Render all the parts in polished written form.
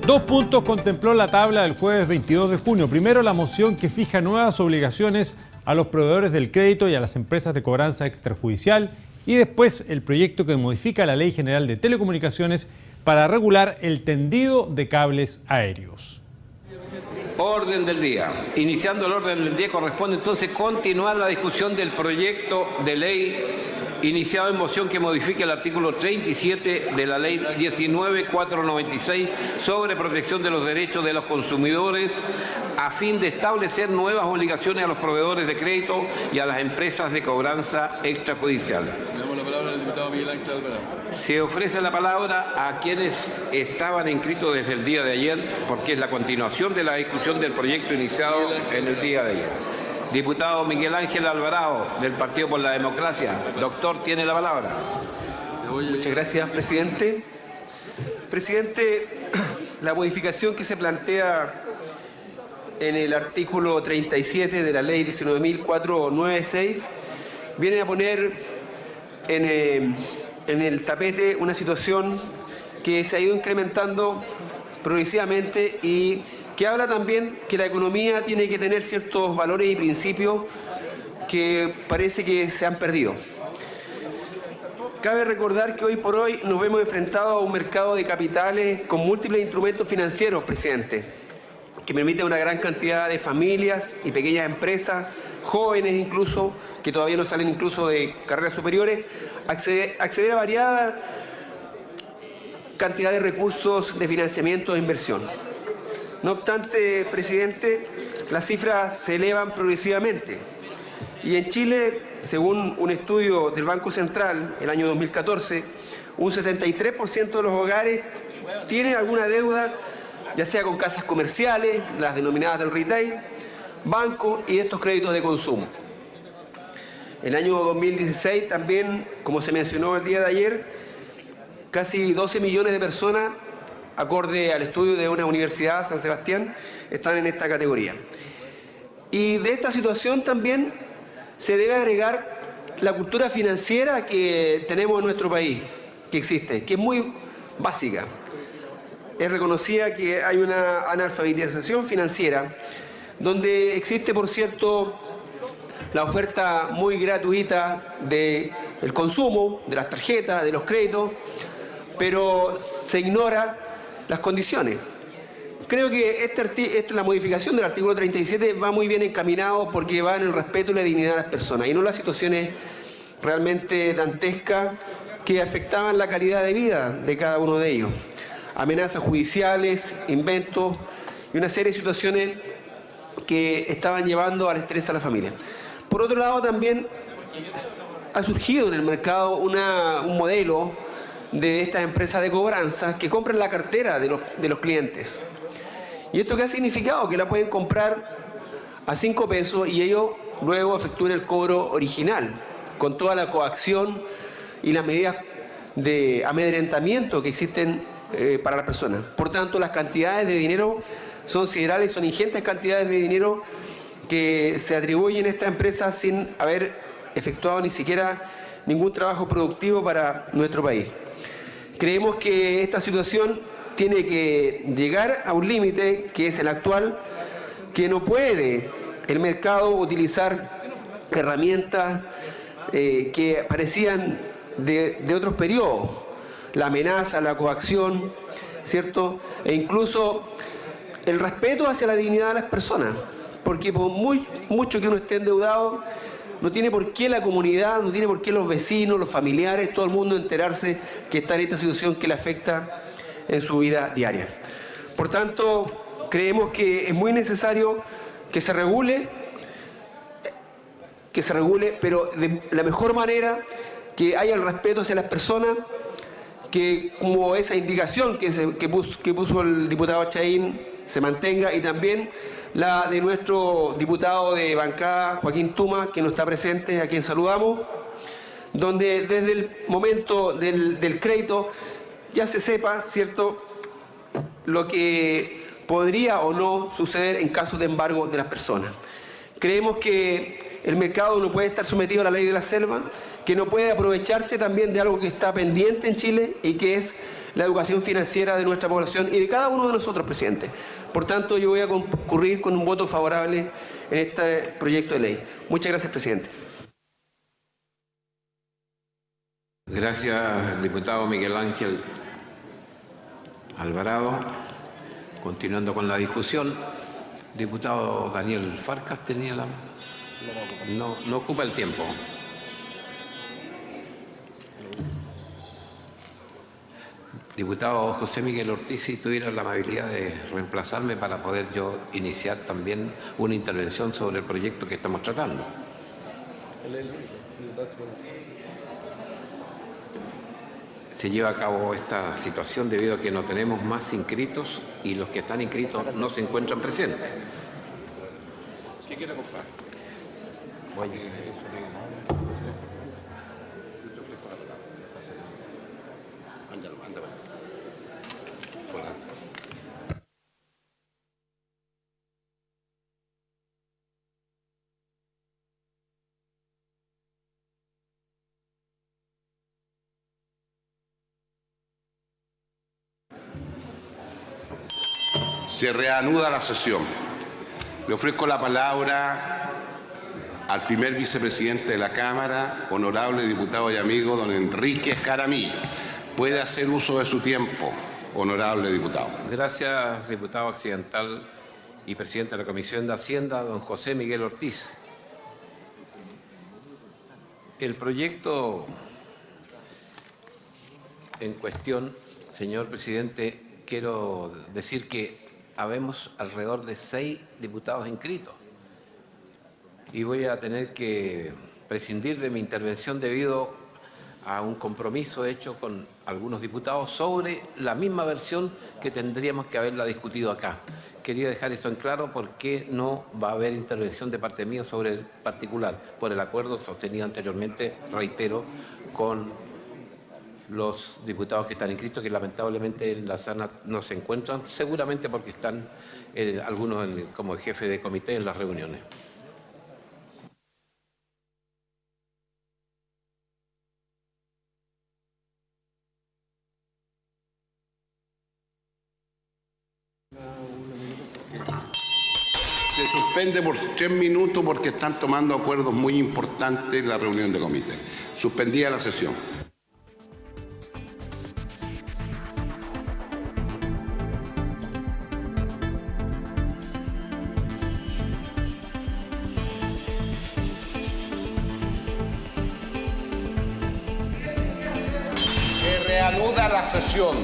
Dos puntos contempló la tabla del jueves 22 de junio. Primero, la moción que fija nuevas obligaciones a los proveedores del crédito y a las empresas de cobranza extrajudicial. Y después, el proyecto que modifica la Ley General de Telecomunicaciones para regular el tendido de cables aéreos. Orden del día. Iniciando el orden del día, corresponde entonces continuar la discusión del proyecto de ley iniciado en moción que modifique el artículo 37 de la Ley 19.496 sobre protección de los derechos de los consumidores a fin de establecer nuevas obligaciones a los proveedores de crédito y a las empresas de cobranza extrajudicial. Damos la palabra al diputado Miguel Ángel Alvarado. Se ofrece la palabra a quienes estaban inscritos desde el día de ayer, porque es la continuación de la discusión del proyecto iniciado en el día de ayer. Diputado Miguel Ángel Alvarado, del Partido por la Democracia. Doctor, tiene la palabra. Muchas gracias, presidente. Presidente, la modificación que se plantea en el artículo 37 de la Ley 19.496 viene a poner en el tapete una situación que se ha ido incrementando progresivamente y que habla también que la economía tiene que tener ciertos valores y principios que parece que se han perdido. Cabe recordar que hoy por hoy nos vemos enfrentados a un mercado de capitales con múltiples instrumentos financieros, presidente, que permite a una gran cantidad de familias y pequeñas empresas, jóvenes incluso, que todavía no salen incluso de carreras superiores, acceder a variada cantidad de recursos de financiamiento e inversión. No obstante, presidente, las cifras se elevan progresivamente. Y en Chile, según un estudio del Banco Central, el año 2014, un 73% de los hogares tiene alguna deuda, ya sea con casas comerciales, las denominadas del retail, bancos y estos créditos de consumo. El año 2016 también, como se mencionó el día de ayer, casi 12 millones de personas, acorde al estudio de una universidad, San Sebastián, están en esta categoría. Y de esta situación también se debe agregar la cultura financiera que tenemos en nuestro país, que existe, que es muy básica. Es reconocida que hay una analfabetización financiera, donde existe, por cierto, la oferta muy gratuita del consumo, de las tarjetas, de los créditos, pero se ignora las condiciones. Creo que la modificación del artículo 37 va muy bien encaminado porque va en el respeto y la dignidad de las personas y no las situaciones realmente dantescas que afectaban la calidad de vida de cada uno de ellos. Amenazas judiciales, inventos y una serie de situaciones que estaban llevando al estrés a la familia. Por otro lado, también ha surgido en el mercado un modelo de estas empresas de cobranza que compran la cartera de los clientes. ¿Y esto qué ha significado? Que la pueden comprar a 5 pesos y ellos luego efectúan el cobro original, con toda la coacción y las medidas de amedrentamiento que existen para las personas. Por tanto, las cantidades de dinero son siderales, son ingentes cantidades de dinero que se atribuyen a esta empresa sin haber efectuado ni siquiera ningún trabajo productivo para nuestro país. Creemos que esta situación tiene que llegar a un límite, que es el actual, que no puede el mercado utilizar herramientas que parecían de otros periodos, la amenaza, la coacción, ¿cierto? E incluso el respeto hacia la dignidad de las personas, porque por mucho que uno esté endeudado, no tiene por qué la comunidad, no tiene por qué los vecinos, los familiares, todo el mundo enterarse que está en esta situación que le afecta en su vida diaria. Por tanto, creemos que es muy necesario que se regule, pero de la mejor manera, que haya el respeto hacia las personas, que como esa indicación que puso el diputado Chaín se mantenga, y también la de nuestro diputado de bancada, Joaquín Tuma, que no está presente, a quien saludamos, donde desde el momento del crédito ya se sepa, ¿cierto?, lo que podría o no suceder en casos de embargo de las personas. Creemos que el mercado no puede estar sometido a la ley de la selva, que no puede aprovecharse también de algo que está pendiente en Chile y que es la educación financiera de nuestra población y de cada uno de nosotros, presidente. Por tanto, yo voy a concurrir con un voto favorable en este proyecto de ley. Muchas gracias, presidente. Gracias, diputado Miguel Ángel Alvarado. Continuando con la discusión, diputado Daniel Farcas tenía la... No ocupa el tiempo. Diputado José Miguel Ortiz, si tuviera la amabilidad de reemplazarme para poder yo iniciar también una intervención sobre el proyecto que estamos tratando. Se lleva a cabo esta situación debido a que no tenemos más inscritos y los que están inscritos no se encuentran presentes. ¿Qué quiere comprar? Se reanuda la sesión. Le ofrezco la palabra al primer vicepresidente de la Cámara, honorable diputado y amigo, don Enrique Jaramillo. Puede hacer uso de su tiempo, honorable diputado. Gracias, diputado accidental y presidente de la Comisión de Hacienda, don José Miguel Ortiz. El proyecto en cuestión, señor presidente, quiero decir que habemos alrededor de 6 diputados inscritos y voy a tener que prescindir de mi intervención debido a un compromiso hecho con algunos diputados sobre la misma versión que tendríamos que haberla discutido acá. Quería dejar esto en claro porque no va a haber intervención de parte mía sobre el particular, por el acuerdo sostenido anteriormente, reitero, con los diputados que están inscritos, que lamentablemente en la sala no se encuentran, seguramente porque están algunos como jefe de comité en las reuniones. Se suspende por 3 minutos porque están tomando acuerdos muy importantes en la reunión de comité. Suspendida la sesión. Se reanuda la sesión.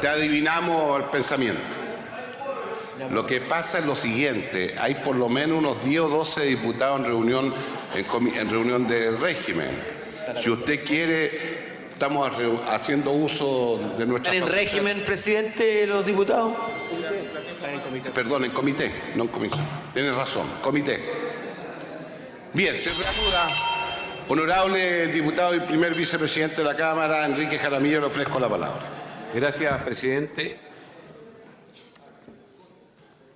Te adivinamos el pensamiento. Lo que pasa es lo siguiente, hay por lo menos unos 10 o 12 diputados en reunión de régimen. Si usted quiere, estamos haciendo uso de nuestra... ¿Están en régimen, presidente, los diputados? Perdón, en comité, no en comisión. Tienes razón, comité. Bien, se reanuda. Honorable diputado y primer vicepresidente de la Cámara, Enrique Jaramillo, le ofrezco la palabra. Gracias, presidente.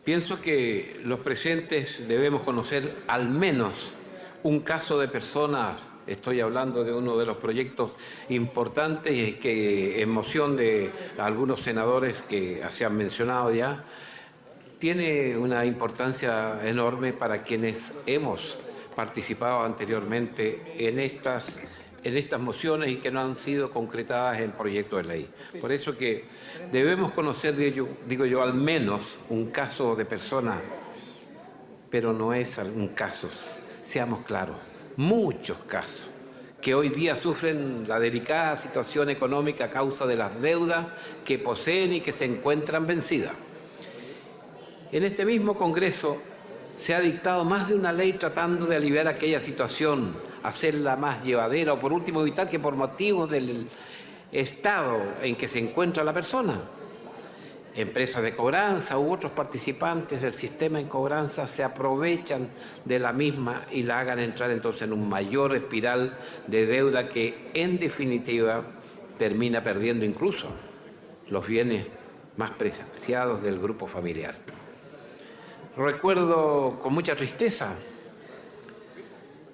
Pienso que los presentes debemos conocer al menos un caso de personas, estoy hablando de uno de los proyectos importantes y que en moción de algunos senadores que se han mencionado ya, tiene una importancia enorme para quienes hemos participado anteriormente en estas mociones y que no han sido concretadas en proyecto de ley. Por eso que debemos conocer, digo yo, al menos un caso de persona, pero no es un caso, seamos claros, muchos casos que hoy día sufren la delicada situación económica a causa de las deudas que poseen y que se encuentran vencidas. En este mismo Congreso se ha dictado más de una ley tratando de aliviar aquella situación, hacerla más llevadera o por último evitar que por motivos del estado en que se encuentra la persona, empresas de cobranza u otros participantes del sistema en cobranza se aprovechan de la misma y la hagan entrar entonces en un mayor espiral de deuda que en definitiva termina perdiendo incluso los bienes más preciados del grupo familiar. Recuerdo con mucha tristeza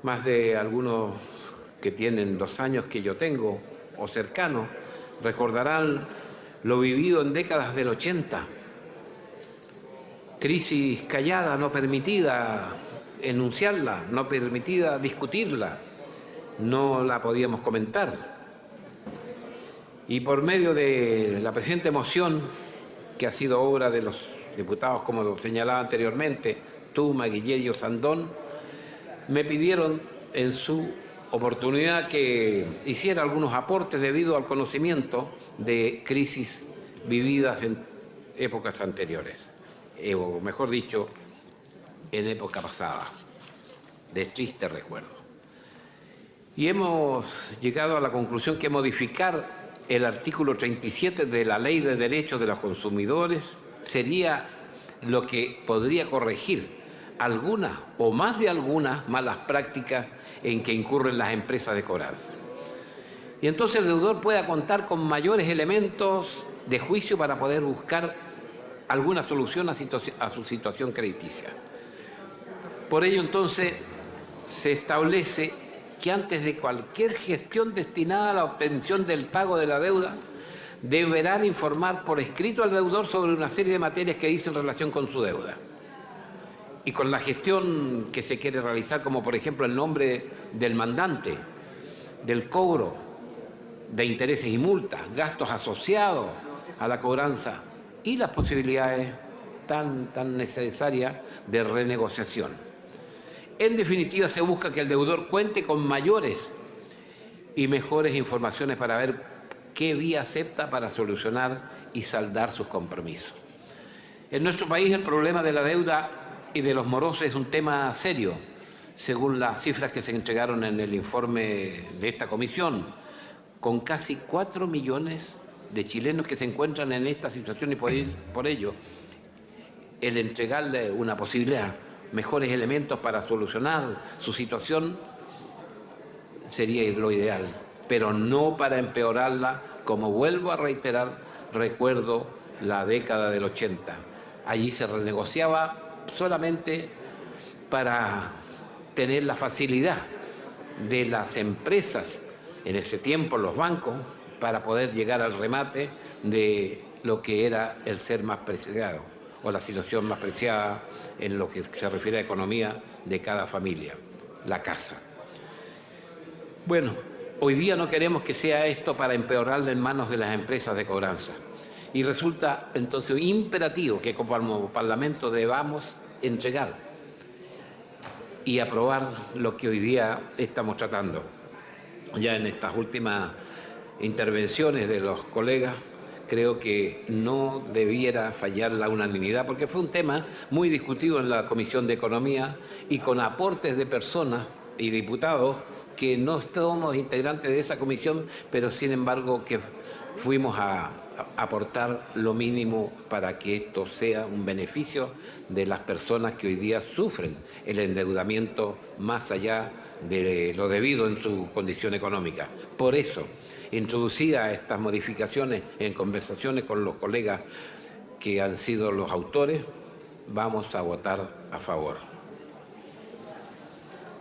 Más de algunos que tienen 2 años que yo tengo o cercanos recordarán lo vivido en décadas del 80. Crisis callada, no permitida enunciarla, no permitida discutirla, no la podíamos comentar. Y por medio de la presente moción, que ha sido obra de los diputados, como lo señalaba anteriormente, Tuma, Guillermo, Sandón, me pidieron en su oportunidad que hiciera algunos aportes debido al conocimiento de crisis vividas en épocas anteriores, o mejor dicho, en época pasada, de triste recuerdo. Y hemos llegado a la conclusión que modificar el artículo 37 de la Ley de Derechos de los Consumidores sería lo que podría corregir algunas o más de algunas malas prácticas en que incurren las empresas de cobranza. Y entonces el deudor pueda contar con mayores elementos de juicio para poder buscar alguna solución a su situación crediticia. Por ello, entonces, se establece que antes de cualquier gestión destinada a la obtención del pago de la deuda, deberán informar por escrito al deudor sobre una serie de materias que dicen relación con su deuda y con la gestión que se quiere realizar, como por ejemplo el nombre del mandante, del cobro de intereses y multas, gastos asociados a la cobranza y las posibilidades tan necesarias de renegociación. En definitiva, se busca que el deudor cuente con mayores y mejores informaciones para ver qué vía acepta para solucionar y saldar sus compromisos. En nuestro país el problema de la deuda y de los morosos es un tema serio, según las cifras que se entregaron en el informe de esta comisión, con casi 4 millones de chilenos que se encuentran en esta situación y por ello el entregarle una posibilidad, mejores elementos para solucionar su situación sería lo ideal, pero no para empeorarla, como vuelvo a reiterar, recuerdo la década del 80. Allí se renegociaba solamente para tener la facilidad de las empresas, en ese tiempo los bancos, para poder llegar al remate de lo que era el ser más preciado o la situación más preciada en lo que se refiere a economía de cada familia, la casa. Bueno, hoy día no queremos que sea esto para empeorarle en manos de las empresas de cobranza. Y resulta entonces imperativo que como Parlamento debamos entregar y aprobar lo que hoy día estamos tratando. Ya en estas últimas intervenciones de los colegas, creo que no debiera fallar la unanimidad, porque fue un tema muy discutido en la Comisión de Economía y con aportes de personas y diputados que no somos integrantes de esa comisión, pero sin embargo que fuimos a aportar lo mínimo para que esto sea un beneficio de las personas que hoy día sufren el endeudamiento más allá de lo debido en su condición económica. Por eso, introducidas estas modificaciones en conversaciones con los colegas que han sido los autores, vamos a votar a favor.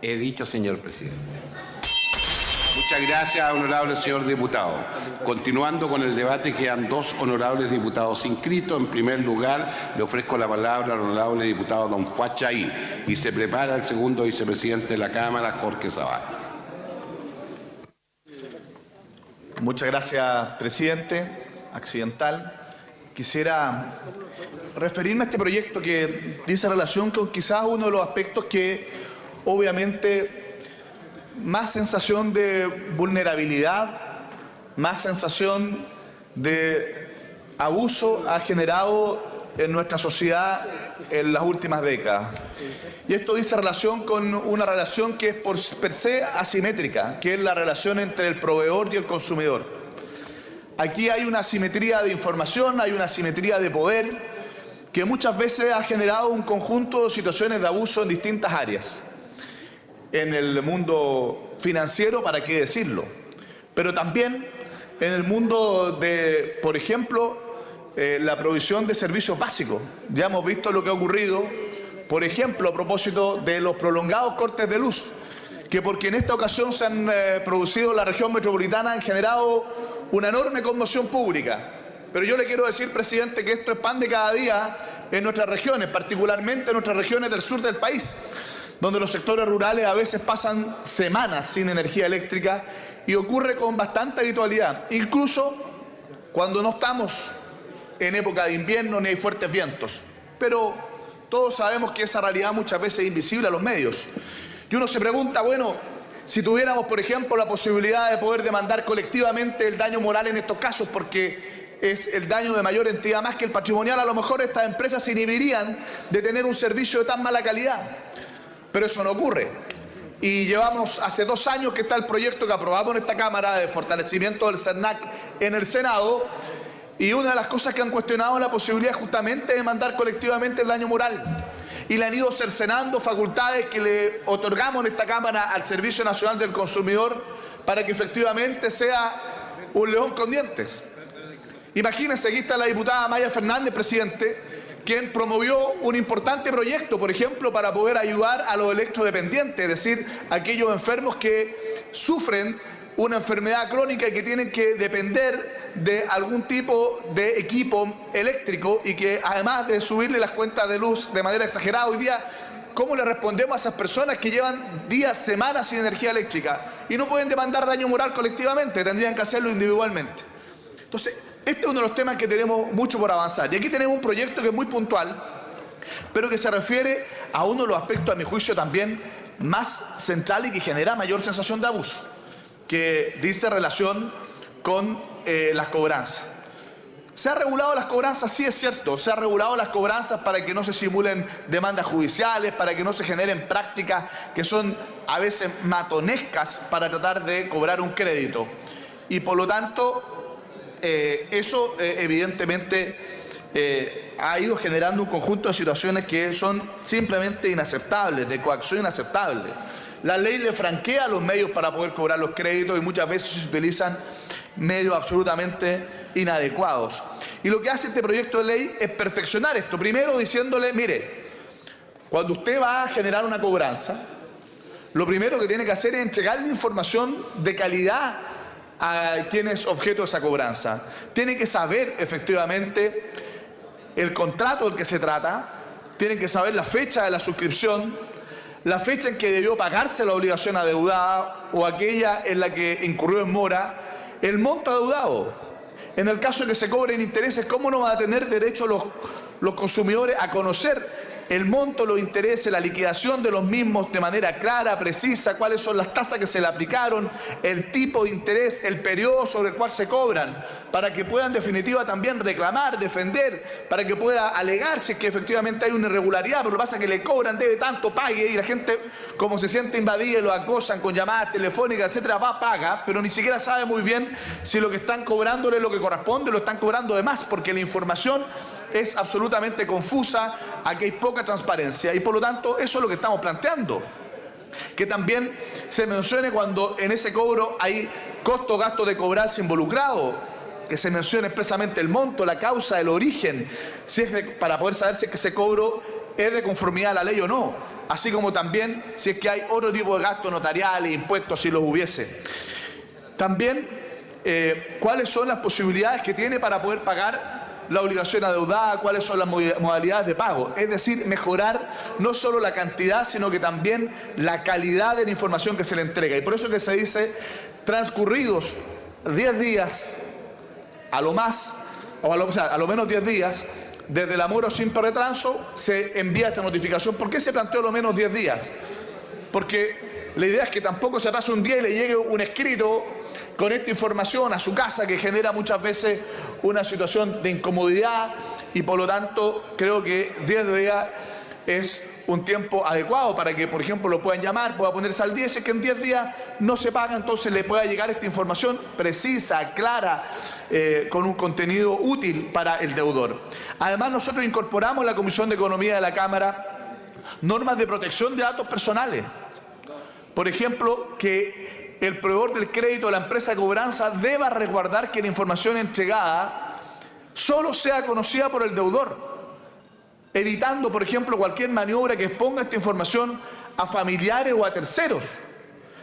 He dicho, señor presidente. Muchas gracias, honorable señor diputado. Continuando con el debate, quedan 2 honorables diputados inscritos. En primer lugar, le ofrezco la palabra al honorable diputado don Fuachaín y se prepara el segundo vicepresidente de la Cámara, Jorge Zavala. Muchas gracias, presidente. Accidental. Quisiera referirme a este proyecto que dice relación con quizás uno de los aspectos que obviamente más sensación de vulnerabilidad, más sensación de abuso ha generado en nuestra sociedad en las últimas décadas. Y esto dice relación con una relación que es per se asimétrica, que es la relación entre el proveedor y el consumidor. Aquí hay una asimetría de información, hay una asimetría de poder, que muchas veces ha generado un conjunto de situaciones de abuso en distintas áreas. En el mundo financiero, ¿para qué decirlo? Pero también en el mundo de, por ejemplo, la provisión de servicios básicos. Ya hemos visto lo que ha ocurrido, por ejemplo, a propósito de los prolongados cortes de luz, que porque en esta ocasión se han producido en la región metropolitana han generado una enorme conmoción pública. Pero yo le quiero decir, presidente, que esto es pan de cada día en nuestras regiones, particularmente en nuestras regiones del sur del país, donde los sectores rurales a veces pasan semanas sin energía eléctrica y ocurre con bastante habitualidad, incluso cuando no estamos en época de invierno ni hay fuertes vientos. Pero todos sabemos que esa realidad muchas veces es invisible a los medios. Y uno se pregunta, bueno, si tuviéramos, por ejemplo, la posibilidad de poder demandar colectivamente el daño moral en estos casos, porque es el daño de mayor entidad más que el patrimonial, a lo mejor estas empresas se inhibirían de tener un servicio de tan mala calidad. Pero eso no ocurre. Y llevamos hace 2 años que está el proyecto que aprobamos en esta Cámara de fortalecimiento del CERNAC en el Senado, y una de las cosas que han cuestionado es la posibilidad justamente de demandar colectivamente el daño moral. Y le han ido cercenando facultades que le otorgamos en esta Cámara al Servicio Nacional del Consumidor para que efectivamente sea un león con dientes. Imagínense, aquí está la diputada Maya Fernández, presidente, quien promovió un importante proyecto, por ejemplo, para poder ayudar a los electrodependientes, es decir, aquellos enfermos que sufren una enfermedad crónica y que tienen que depender de algún tipo de equipo eléctrico y que además de subirle las cuentas de luz de manera exagerada hoy día, ¿cómo le respondemos a esas personas que llevan días, semanas sin energía eléctrica y no pueden demandar daño moral colectivamente? Tendrían que hacerlo individualmente. Entonces, este es uno de los temas que tenemos mucho por avanzar. Y aquí tenemos un proyecto que es muy puntual, pero que se refiere a uno de los aspectos, a mi juicio, también más central y que genera mayor sensación de abuso, que dice relación con las cobranzas. ¿Se ha regulado las cobranzas? Sí, es cierto. Se ha regulado las cobranzas para que no se simulen demandas judiciales, para que no se generen prácticas que son a veces matonescas para tratar de cobrar un crédito. Y por lo tanto, eso evidentemente ha ido generando un conjunto de situaciones que son simplemente inaceptables, de coacción inaceptable. La ley le franquea a los medios para poder cobrar los créditos y muchas veces se utilizan medios absolutamente inadecuados. Y lo que hace este proyecto de ley es perfeccionar esto. Primero diciéndole, mire, cuando usted va a generar una cobranza, lo primero que tiene que hacer es entregarle información de calidad a quien es objeto de esa cobranza. Tiene que saber efectivamente el contrato del que se trata, tiene que saber la fecha de la suscripción, la fecha en que debió pagarse la obligación adeudada o aquella en la que incurrió en mora, el monto adeudado. En el caso de que se cobren intereses, ¿cómo no van a tener derecho los consumidores a conocer el monto, los intereses, la liquidación de los mismos de manera clara, precisa, cuáles son las tasas que se le aplicaron, el tipo de interés, el periodo sobre el cual se cobran, para que puedan en definitiva también reclamar, defender, para que pueda alegar si es que efectivamente hay una irregularidad, pero lo que pasa es que le cobran, debe tanto, pague, y la gente, como se siente invadida y lo acosan con llamadas telefónicas, etcétera, va, paga, pero ni siquiera sabe muy bien si lo que están cobrándole es lo que corresponde, lo están cobrando de más, porque la información es absolutamente confusa, aquí hay poca transparencia y por lo tanto eso es lo que estamos planteando. Que también se mencione cuando en ese cobro hay costo o gasto de cobranza involucrado, que se mencione expresamente el monto, la causa, el origen, si es para poder saber si es que ese cobro es de conformidad a la ley o no, así como también si es que hay otro tipo de gastos notariales, impuestos, si los hubiese. También cuáles son las posibilidades que tiene para poder pagar la obligación adeudada, cuáles son las modalidades de pago. Es decir, mejorar no solo la cantidad, sino que también la calidad de la información que se le entrega. Y por eso que se dice, transcurridos 10 días, a lo más, o a lo menos 10 días, desde la mora sin retraso, se envía esta notificación. ¿Por qué se planteó lo menos 10 días? Porque la idea es que tampoco se pase un día y le llegue un escrito con esta información a su casa, que genera muchas veces una situación de incomodidad, y por lo tanto creo que 10 días es un tiempo adecuado para que, por ejemplo, lo puedan llamar, pueda ponerse al día. Si es que en 10 días no se paga, entonces le pueda llegar esta información precisa, clara, con un contenido útil para el deudor. Además, nosotros incorporamos en la Comisión de Economía de la Cámara normas de protección de datos personales. Por ejemplo, que el proveedor del crédito o la empresa de cobranza deba resguardar que la información entregada solo sea conocida por el deudor, evitando, por ejemplo, cualquier maniobra que exponga esta información a familiares o a terceros.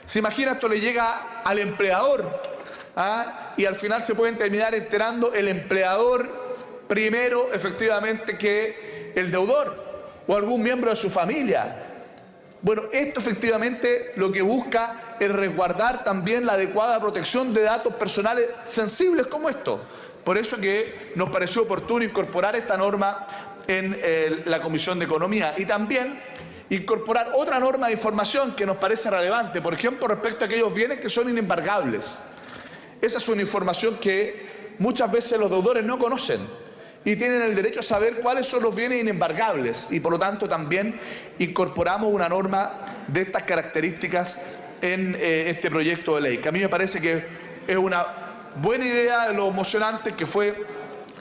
Se imagina, esto le llega al empleador, y al final se pueden terminar enterando el empleador primero, efectivamente, que el deudor o algún miembro de su familia. Bueno, esto efectivamente lo que busca es resguardar también la adecuada protección de datos personales sensibles como esto. Por eso que nos pareció oportuno incorporar esta norma en la Comisión de Economía y también incorporar otra norma de información que nos parece relevante, por ejemplo, respecto a aquellos bienes que son inembargables. Esa es una información que muchas veces los deudores no conocen y tienen el derecho a saber cuáles son los bienes inembargables y por lo tanto también incorporamos una norma de estas características en este proyecto de ley, que a mí me parece que es una buena idea, de lo emocionante que fue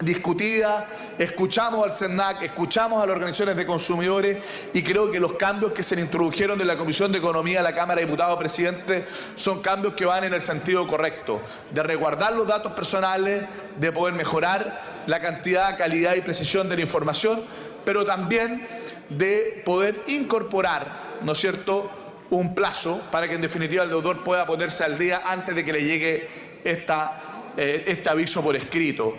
discutida. Escuchamos al CERNAC, escuchamos a las organizaciones de consumidores y creo que los cambios que se introdujeron de la Comisión de Economía a la Cámara de Diputados, presidente, son cambios que van en el sentido correcto, de resguardar los datos personales, de poder mejorar la cantidad, calidad y precisión de la información, pero también de poder incorporar, ¿no es cierto?, un plazo para que en definitiva el deudor pueda ponerse al día antes de que le llegue este aviso por escrito.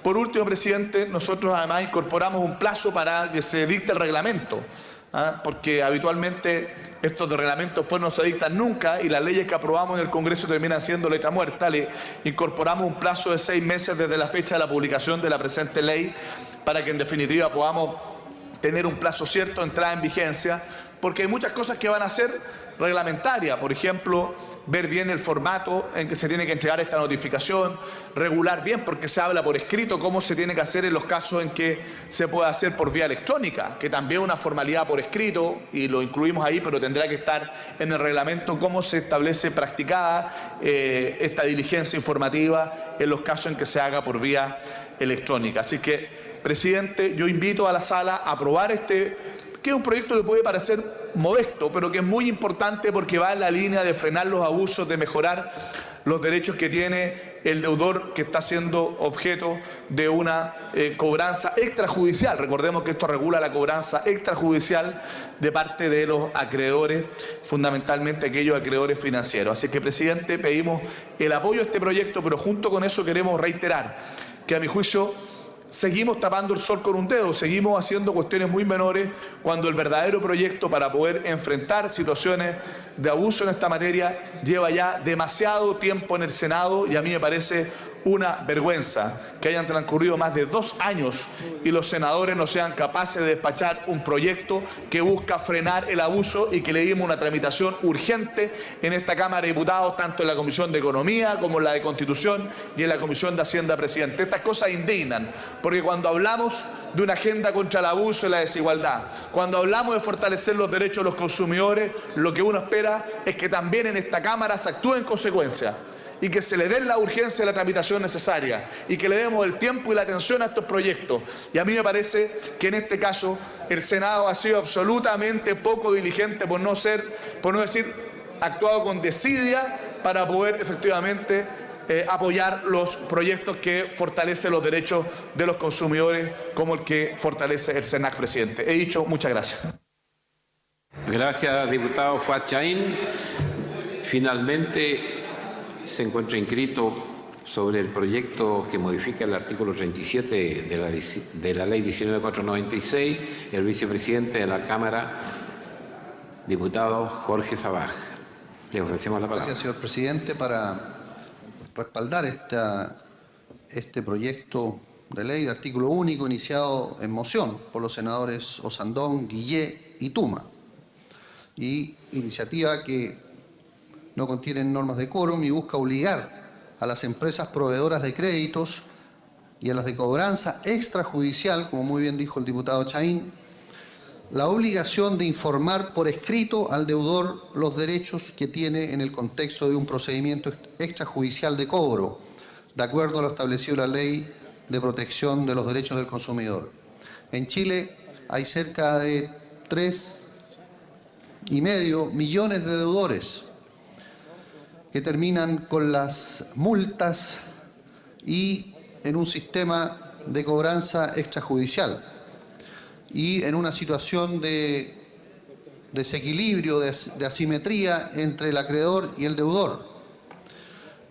Por último, presidente, nosotros además incorporamos un plazo para que se dicte el reglamento, porque habitualmente estos reglamentos pues no se dictan nunca y las leyes que aprobamos en el Congreso terminan siendo letra muerta. Le incorporamos un plazo de 6 meses desde la fecha de la publicación de la presente ley para que en definitiva podamos tener un plazo cierto de entrada en vigencia, porque hay muchas cosas que van a ser reglamentarias, por ejemplo, ver bien el formato en que se tiene que entregar esta notificación, regular bien, porque se habla por escrito, cómo se tiene que hacer en los casos en que se puede hacer por vía electrónica, que también es una formalidad por escrito, y lo incluimos ahí, pero tendrá que estar en el reglamento cómo se establece practicada esta diligencia informativa en los casos en que se haga por vía electrónica. Así que, presidente, yo invito a la sala a aprobar que es un proyecto que puede parecer modesto, pero que es muy importante porque va en la línea de frenar los abusos, de mejorar los derechos que tiene el deudor que está siendo objeto de una cobranza extrajudicial. Recordemos que esto regula la cobranza extrajudicial de parte de los acreedores, fundamentalmente aquellos acreedores financieros. Así que, presidente, pedimos el apoyo a este proyecto, pero junto con eso queremos reiterar que, a mi juicio, seguimos tapando el sol con un dedo, seguimos haciendo cuestiones muy menores cuando el verdadero proyecto para poder enfrentar situaciones de abuso en esta materia lleva ya demasiado tiempo en el Senado y a mí me parece una vergüenza que hayan transcurrido más de 2 años y los senadores no sean capaces de despachar un proyecto que busca frenar el abuso y que le dimos una tramitación urgente en esta Cámara de Diputados, tanto en la Comisión de Economía como en la de Constitución y en la Comisión de Hacienda, presidente. Estas cosas indignan, porque cuando hablamos de una agenda contra el abuso y la desigualdad, cuando hablamos de fortalecer los derechos de los consumidores, lo que uno espera es que también en esta Cámara se actúe en consecuencia y que se le dé la urgencia de la tramitación necesaria y que le demos el tiempo y la atención a estos proyectos. Y a mí me parece que en este caso el Senado ha sido absolutamente poco diligente, por no decir actuado con desidia para poder efectivamente apoyar los proyectos que fortalecen los derechos de los consumidores, como el que fortalece el CERNAC, presidente. He dicho, muchas gracias. Gracias, diputado Fuad Chahín. Finalmente se encuentra inscrito sobre el proyecto que modifica el artículo 37 de la Ley 19.496 el vicepresidente de la Cámara, diputado Jorge Sabaj. Le ofrecemos la palabra. Gracias, señor presidente. Para respaldar este proyecto de ley de artículo único iniciado en moción por los senadores Osandón, Guillé y Tuma, y iniciativa que no contiene normas de quórum y busca obligar a las empresas proveedoras de créditos y a las de cobranza extrajudicial, como muy bien dijo el diputado Chahín, la obligación de informar por escrito al deudor los derechos que tiene en el contexto de un procedimiento extrajudicial de cobro, de acuerdo a lo establecido en la Ley de Protección de los Derechos del Consumidor. En Chile hay cerca de 3,5 millones de deudores que terminan con las multas y en un sistema de cobranza extrajudicial y en una situación de desequilibrio, de asimetría entre el acreedor y el deudor.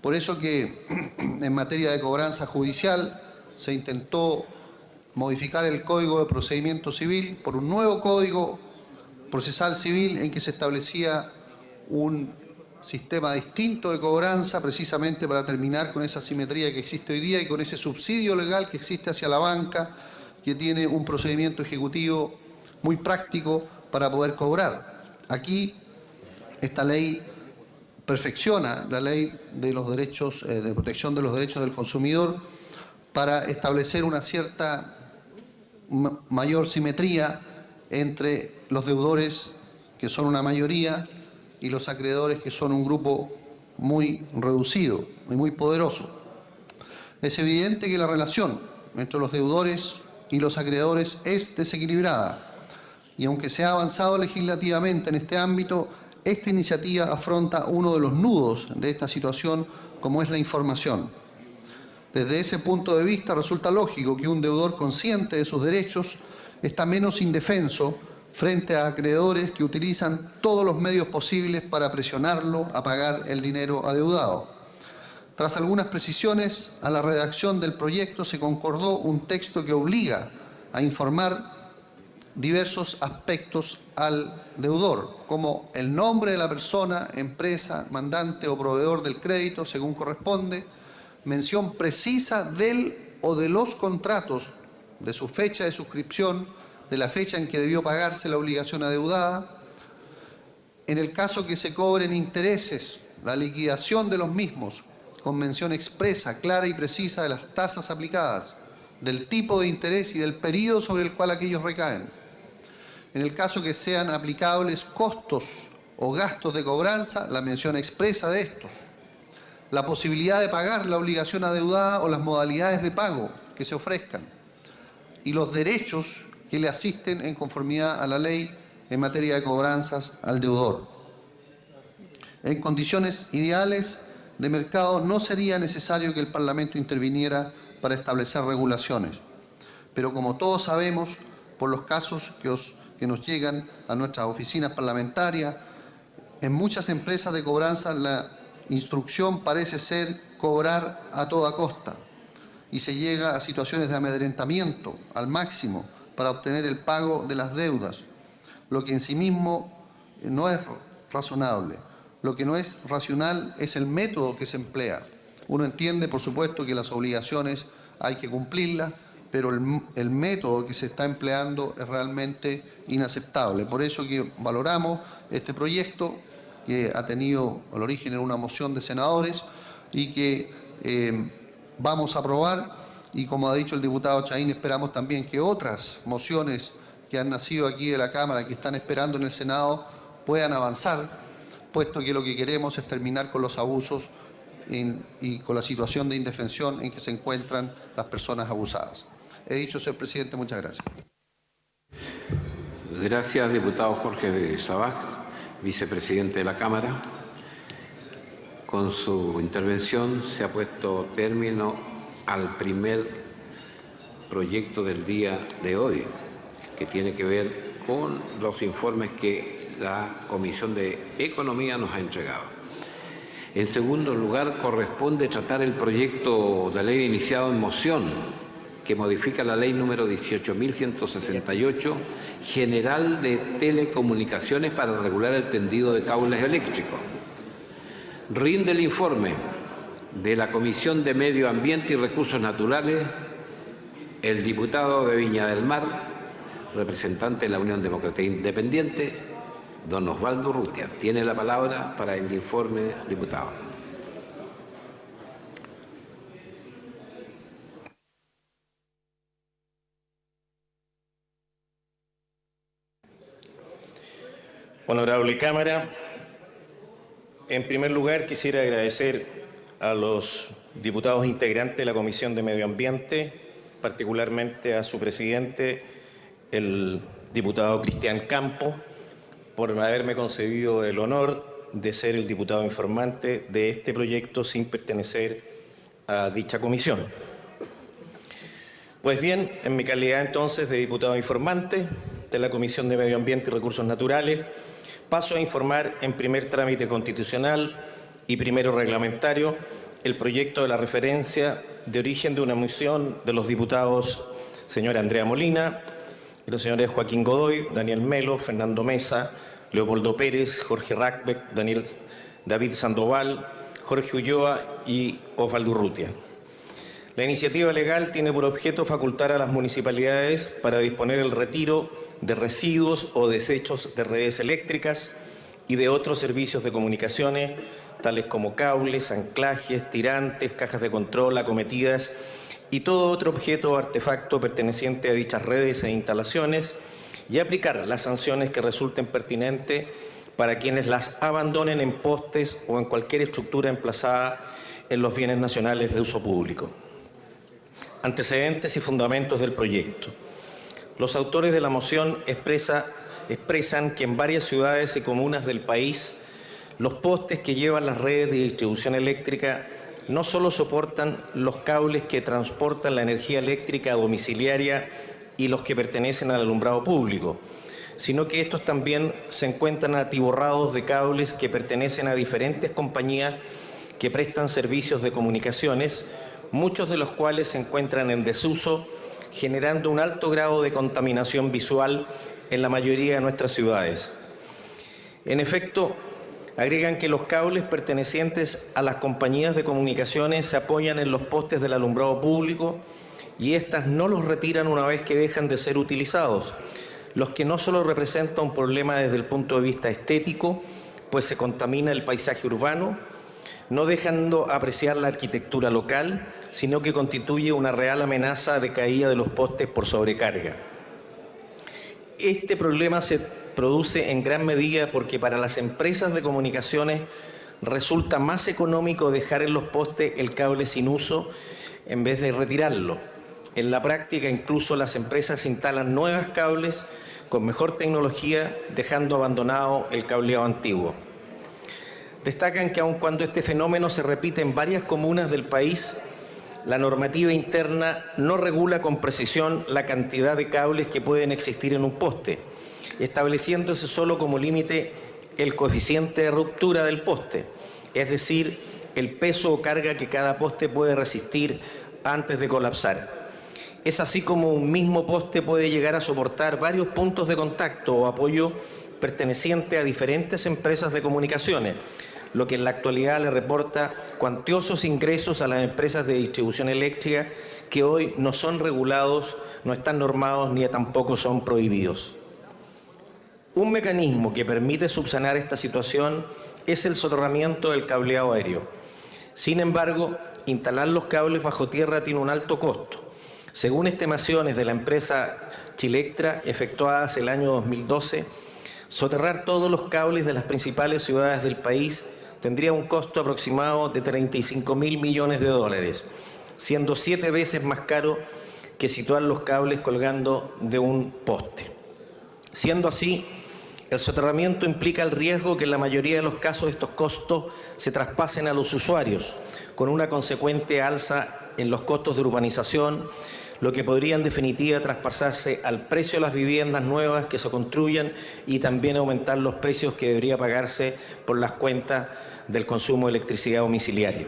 Por eso que en materia de cobranza judicial se intentó modificar el Código de Procedimiento Civil por un nuevo Código Procesal Civil en que se establecía un sistema distinto de cobranza precisamente para terminar con esa asimetría que existe hoy día y con ese subsidio legal que existe hacia la banca, que tiene un procedimiento ejecutivo muy práctico para poder cobrar. Aquí esta ley perfecciona la ley de los derechos, de protección de los derechos del consumidor para establecer una cierta mayor simetría entre los deudores, que son una mayoría, y los acreedores, que son un grupo muy reducido y muy poderoso. Es evidente que la relación entre los deudores y los acreedores es desequilibrada, y aunque se ha avanzado legislativamente en este ámbito, esta iniciativa afronta uno de los nudos de esta situación, como es la información. Desde ese punto de vista resulta lógico que un deudor consciente de sus derechos está menos indefenso frente a acreedores que utilizan todos los medios posibles para presionarlo a pagar el dinero adeudado. Tras algunas precisiones a la redacción del proyecto se concordó un texto que obliga a informar diversos aspectos al deudor, como el nombre de la persona, empresa, mandante o proveedor del crédito, según corresponde, mención precisa del o de los contratos, de su fecha de suscripción, de la fecha en que debió pagarse la obligación adeudada. En el caso que se cobren intereses, la liquidación de los mismos, con mención expresa, clara y precisa de las tasas aplicadas, del tipo de interés y del periodo sobre el cual aquellos recaen. En el caso que sean aplicables costos o gastos de cobranza, la mención expresa de estos. La posibilidad de pagar la obligación adeudada o las modalidades de pago que se ofrezcan. Y los derechos que le asisten en conformidad a la ley en materia de cobranzas al deudor. En condiciones ideales de mercado no sería necesario que el Parlamento interviniera para establecer regulaciones. Pero como todos sabemos, por los casos que nos llegan a nuestras oficinas parlamentarias, en muchas empresas de cobranza la instrucción parece ser cobrar a toda costa y se llega a situaciones de amedrentamiento al máximo para obtener el pago de las deudas, lo que en sí mismo no es razonable. Lo que no es racional es el método que se emplea. Uno entiende, por supuesto, que las obligaciones hay que cumplirlas, pero el método que se está empleando es realmente inaceptable. Por eso que valoramos este proyecto, que ha tenido el origen en una moción de senadores y que vamos a aprobar. Y como ha dicho el diputado Chahín, esperamos también que otras mociones que han nacido aquí de la Cámara, que están esperando en el Senado, puedan avanzar, puesto que lo que queremos es terminar con los abusos y con la situación de indefensión en que se encuentran las personas abusadas. He dicho, señor presidente, muchas gracias. Gracias, diputado Jorge Sabaj, vicepresidente de la Cámara. Con su intervención se ha puesto término al primer proyecto del día de hoy, que tiene que ver con los informes que la Comisión de Economía nos ha entregado. En segundo lugar, corresponde tratar el proyecto de ley iniciado en moción, que modifica la ley número 18.168, general de telecomunicaciones para regular el tendido de cables eléctricos. Rinde el informe de la Comisión de Medio Ambiente y Recursos Naturales el diputado de Viña del Mar, representante de la Unión Demócrata Independiente, don Osvaldo Urrutia. Tiene la palabra para el informe, diputado. Honorable Cámara, en primer lugar quisiera agradecer a los diputados integrantes de la Comisión de Medio Ambiente, particularmente a su presidente, el diputado Cristian Campos, por haberme concedido el honor de ser el diputado informante de este proyecto sin pertenecer a dicha comisión. Pues bien, en mi calidad entonces de diputado informante, de la Comisión de Medio Ambiente y Recursos Naturales, paso a informar en primer trámite constitucional y primero reglamentario el proyecto de la referencia de origen de una moción de los diputados señora Andrea Molina y los señores Joaquín Godoy, Daniel Melo, Fernando Mesa, Leopoldo Pérez, Jorge Rackbeck, David Sandoval, Jorge Ulloa y Osvaldo Urrutia. La iniciativa legal tiene por objeto facultar a las municipalidades para disponer el retiro de residuos o desechos de redes eléctricas y de otros servicios de comunicaciones, tales como cables, anclajes, tirantes, cajas de control, acometidas y todo otro objeto o artefacto perteneciente a dichas redes e instalaciones, y aplicar las sanciones que resulten pertinentes para quienes las abandonen en postes o en cualquier estructura emplazada en los bienes nacionales de uso público. Antecedentes y fundamentos del proyecto. Los autores de la moción expresan que en varias ciudades y comunas del país los postes que llevan las redes de distribución eléctrica no solo soportan los cables que transportan la energía eléctrica domiciliaria y los que pertenecen al alumbrado público, sino que estos también se encuentran atiborrados de cables que pertenecen a diferentes compañías que prestan servicios de comunicaciones, muchos de los cuales se encuentran en desuso, generando un alto grado de contaminación visual en la mayoría de nuestras ciudades. En efecto, agregan que los cables pertenecientes a las compañías de comunicaciones se apoyan en los postes del alumbrado público y éstas no los retiran una vez que dejan de ser utilizados, los que no solo representan un problema desde el punto de vista estético, pues se contamina el paisaje urbano, no dejando apreciar la arquitectura local, sino que constituye una real amenaza de caída de los postes por sobrecarga. Este problema se produce en gran medida porque para las empresas de comunicaciones resulta más económico dejar en los postes el cable sin uso en vez de retirarlo. En la práctica, incluso las empresas instalan nuevos cables con mejor tecnología, dejando abandonado el cableado antiguo. Destacan que aun cuando este fenómeno se repite en varias comunas del país, la normativa interna no regula con precisión la cantidad de cables que pueden existir en un poste, estableciéndose solo como límite el coeficiente de ruptura del poste, es decir, el peso o carga que cada poste puede resistir antes de colapsar. Es así como un mismo poste puede llegar a soportar varios puntos de contacto o apoyo pertenecientes a diferentes empresas de comunicaciones, lo que en la actualidad le reporta cuantiosos ingresos a las empresas de distribución eléctrica que hoy no son regulados, no están normados ni tampoco son prohibidos. Un mecanismo que permite subsanar esta situación es el soterramiento del cableado aéreo. Sin embargo, instalar los cables bajo tierra tiene un alto costo. Según estimaciones de la empresa Chilectra, efectuadas el año 2012, soterrar todos los cables de las principales ciudades del país tendría un costo aproximado de 35.000 millones de dólares, siendo 7 veces más caro que situar los cables colgando de un poste. Siendo así, el soterramiento implica el riesgo que en la mayoría de los casos estos costos se traspasen a los usuarios, con una consecuente alza en los costos de urbanización, lo que podría en definitiva traspasarse al precio de las viviendas nuevas que se construyan y también aumentar los precios que debería pagarse por las cuentas del consumo de electricidad domiciliario.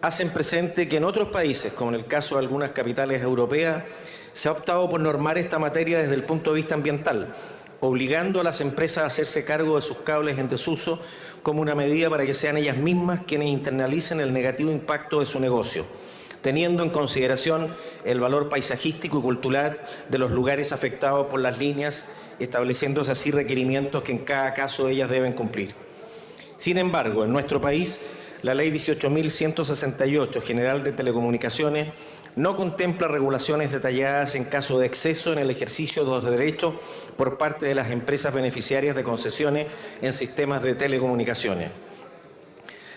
Hacen presente que en otros países, como en el caso de algunas capitales europeas, se ha optado por normar esta materia desde el punto de vista ambiental, obligando a las empresas a hacerse cargo de sus cables en desuso como una medida para que sean ellas mismas quienes internalicen el negativo impacto de su negocio, teniendo en consideración el valor paisajístico y cultural de los lugares afectados por las líneas, estableciéndose así requerimientos que en cada caso ellas deben cumplir. Sin embargo, en nuestro país, la Ley 18.168, General de Telecomunicaciones, no contempla regulaciones detalladas en caso de exceso en el ejercicio de los derechos por parte de las empresas beneficiarias de concesiones en sistemas de telecomunicaciones.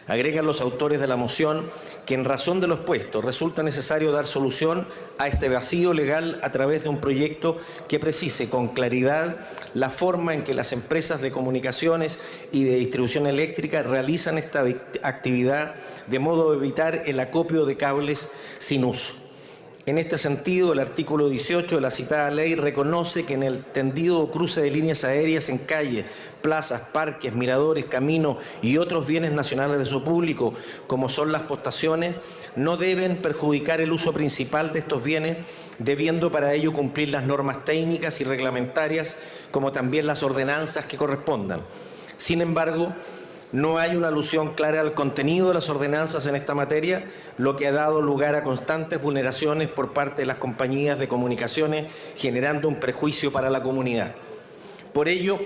Agregan los autores de la moción que en razón de lo expuesto resulta necesario dar solución a este vacío legal a través de un proyecto que precise con claridad la forma en que las empresas de comunicaciones y de distribución eléctrica realizan esta actividad de modo de evitar el acopio de cables sin uso. En este sentido, el artículo 18 de la citada ley reconoce que en el tendido o cruce de líneas aéreas en calles, plazas, parques, miradores, caminos y otros bienes nacionales de uso público, como son las postaciones, no deben perjudicar el uso principal de estos bienes, debiendo para ello cumplir las normas técnicas y reglamentarias, como también las ordenanzas que correspondan. Sin embargo, no hay una alusión clara al contenido de las ordenanzas en esta materia, lo que ha dado lugar a constantes vulneraciones por parte de las compañías de comunicaciones, generando un prejuicio para la comunidad. Por ello,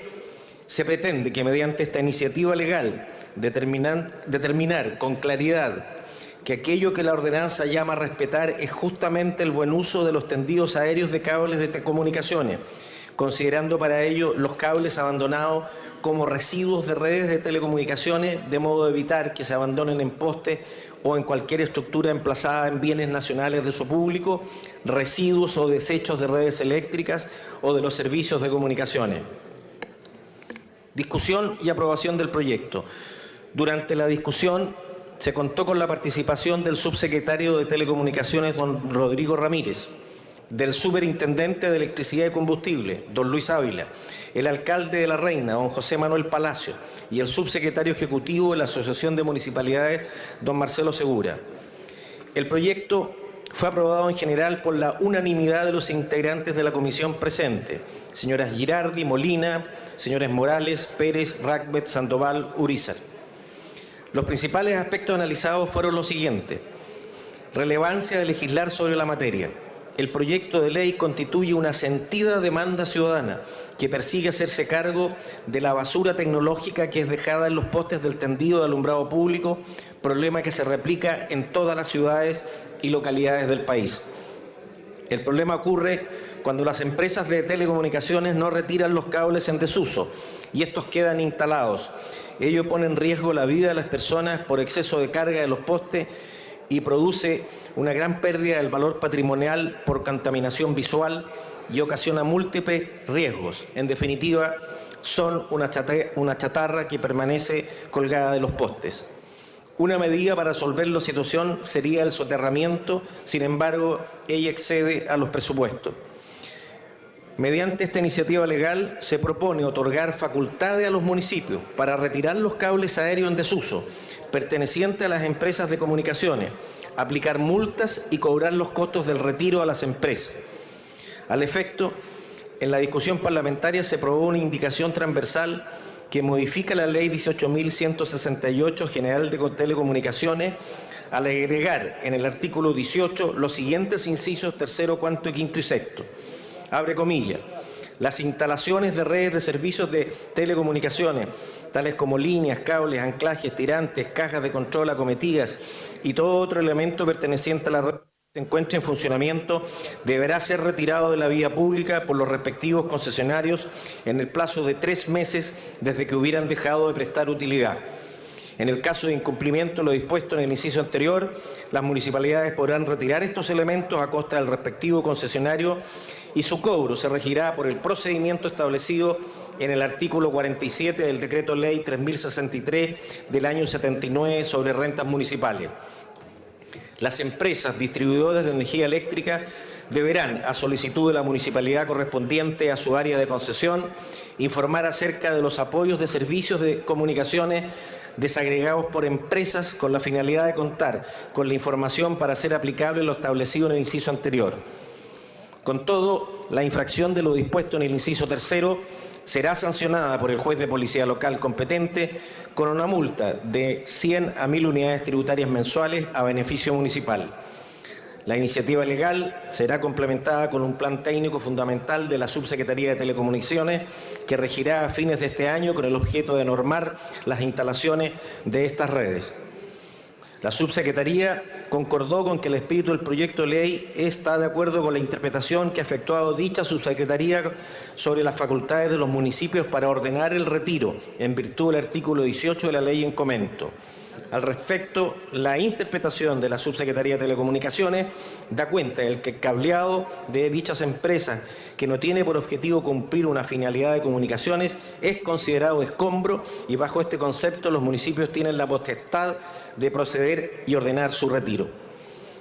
se pretende que mediante esta iniciativa legal determinar con claridad que aquello que la ordenanza llama a respetar es justamente el buen uso de los tendidos aéreos de cables de telecomunicaciones, considerando para ello los cables abandonados como residuos de redes de telecomunicaciones, de modo de evitar que se abandonen en postes o en cualquier estructura emplazada en bienes nacionales de uso público, residuos o desechos de redes eléctricas o de los servicios de comunicaciones. Discusión y aprobación del proyecto. Durante la discusión se contó con la participación del subsecretario de Telecomunicaciones, don Rodrigo Ramírez, del superintendente de Electricidad y Combustible, don Luis Ávila, el alcalde de La Reina, don José Manuel Palacio, y el subsecretario ejecutivo de la Asociación de Municipalidades, don Marcelo Segura. El proyecto fue aprobado en general por la unanimidad de los integrantes de la comisión presente, señoras Girardi, Molina, señores Morales, Pérez, Racbet, Sandoval, Urizar. Los principales aspectos analizados fueron los siguientes: relevancia de legislar sobre la materia. El proyecto de ley constituye una sentida demanda ciudadana que persigue hacerse cargo de la basura tecnológica que es dejada en los postes del tendido de alumbrado público, problema que se replica en todas las ciudades y localidades del país. El problema ocurre cuando las empresas de telecomunicaciones no retiran los cables en desuso y estos quedan instalados. Ello pone en riesgo la vida de las personas por exceso de carga de los postes y produce una gran pérdida del valor patrimonial por contaminación visual y ocasiona múltiples riesgos. En definitiva, son una chatarra que permanece colgada de los postes. Una medida para resolver la situación sería el soterramiento, sin embargo, ella excede a los presupuestos. Mediante esta iniciativa legal se propone otorgar facultades a los municipios para retirar los cables aéreos en desuso pertenecientes a las empresas de comunicaciones, aplicar multas y cobrar los costos del retiro a las empresas. Al efecto, en la discusión parlamentaria se aprobó una indicación transversal que modifica la Ley 18.168 General de Telecomunicaciones al agregar en el artículo 18 los siguientes incisos tercero, cuarto, quinto y sexto. Abre comillas. Las instalaciones de redes de servicios de telecomunicaciones, tales como líneas, cables, anclajes, tirantes, cajas de control acometidas y todo otro elemento perteneciente a la red que se encuentre en funcionamiento, deberá ser retirado de la vía pública por los respectivos concesionarios en el plazo de 3 meses desde que hubieran dejado de prestar utilidad. En el caso de incumplimiento de lo dispuesto en el inciso anterior, las municipalidades podrán retirar estos elementos a costa del respectivo concesionario y su cobro se regirá por el procedimiento establecido en el artículo 47 del Decreto Ley 3063 del año 79 sobre rentas municipales. Las empresas distribuidoras de energía eléctrica deberán, a solicitud de la municipalidad correspondiente a su área de concesión, informar acerca de los apoyos de servicios de comunicaciones desagregados por empresas con la finalidad de contar con la información para ser aplicable lo establecido en el inciso anterior. Con todo, la infracción de lo dispuesto en el inciso tercero será sancionada por el juez de policía local competente con una multa de 100 a 1.000 unidades tributarias mensuales a beneficio municipal. La iniciativa legal será complementada con un plan técnico fundamental de la Subsecretaría de Telecomunicaciones que regirá a fines de este año con el objeto de normar las instalaciones de estas redes. La Subsecretaría concordó con que el espíritu del proyecto de ley está de acuerdo con la interpretación que ha efectuado dicha Subsecretaría sobre las facultades de los municipios para ordenar el retiro en virtud del artículo 18 de la ley en comento. Al respecto, la interpretación de la Subsecretaría de Telecomunicaciones da cuenta del que el cableado de dichas empresas que no tiene por objetivo cumplir una finalidad de comunicaciones es considerado escombro y bajo este concepto los municipios tienen la potestad de proceder y ordenar su retiro.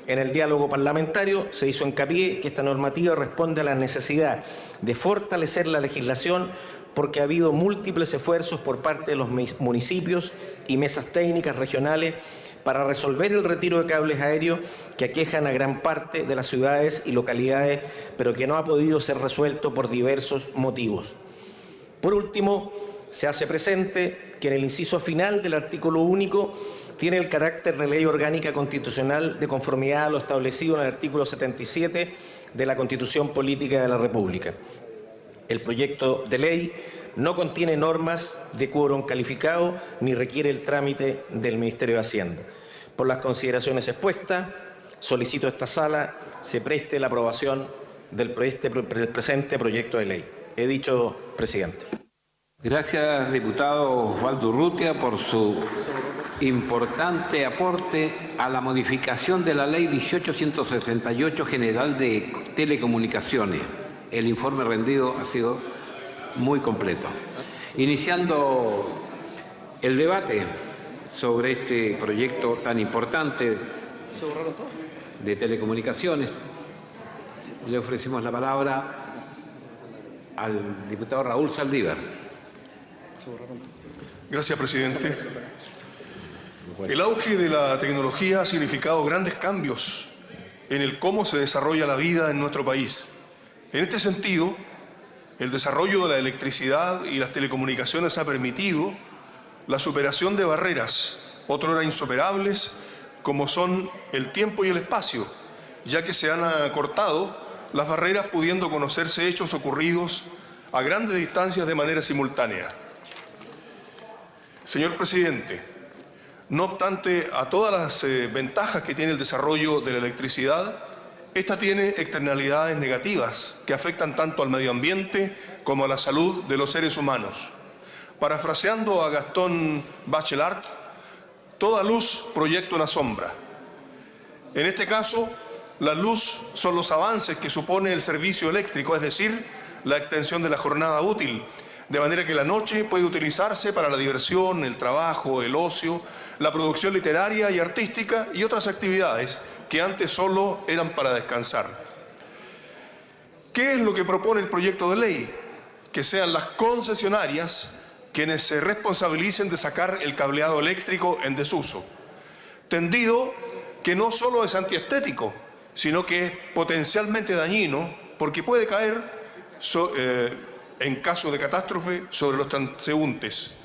En el diálogo parlamentario se hizo hincapié que esta normativa responde a la necesidad de fortalecer la legislación porque ha habido múltiples esfuerzos por parte de los municipios y mesas técnicas regionales para resolver el retiro de cables aéreos que aquejan a gran parte de las ciudades y localidades, pero que no ha podido ser resuelto por diversos motivos. Por último, se hace presente que en el inciso final del artículo único tiene el carácter de ley orgánica constitucional de conformidad a lo establecido en el artículo 77 de la Constitución Política de la República. El proyecto de ley no contiene normas de quórum calificado ni requiere el trámite del Ministerio de Hacienda. Por las consideraciones expuestas, solicito a esta sala se preste la aprobación del presente proyecto de ley. He dicho, presidente. Gracias, diputado Osvaldo Urrutia, por su importante aporte a la modificación de la Ley 18.168 General de Telecomunicaciones. El informe rendido ha sido muy completo. Iniciando el debate sobre este proyecto tan importante de telecomunicaciones, le ofrecemos la palabra al diputado Raúl Saldívar. Gracias, presidente. El auge de la tecnología ha significado grandes cambios en el cómo se desarrolla la vida en nuestro país. En este sentido, el desarrollo de la electricidad y las telecomunicaciones ha permitido la superación de barreras, otrora insuperables, como son el tiempo y el espacio, ya que se han acortado las barreras pudiendo conocerse hechos ocurridos a grandes distancias de manera simultánea. Señor presidente, no obstante a todas las ventajas que tiene el desarrollo de la electricidad, esta tiene externalidades negativas que afectan tanto al medio ambiente como a la salud de los seres humanos. Parafraseando a Gastón Bachelard, toda luz proyecta una sombra. En este caso, la luz son los avances que supone el servicio eléctrico, es decir, la extensión de la jornada útil, de manera que la noche puede utilizarse para la diversión, el trabajo, el ocio, la producción literaria y artística y otras actividades que antes solo eran para descansar. ¿Qué es lo que propone el proyecto de ley? Que sean las concesionarias quienes se responsabilicen de sacar el cableado eléctrico en desuso, tendido que no solo es antiestético, sino que es potencialmente dañino porque puede caer en caso de catástrofe sobre los transeúntes.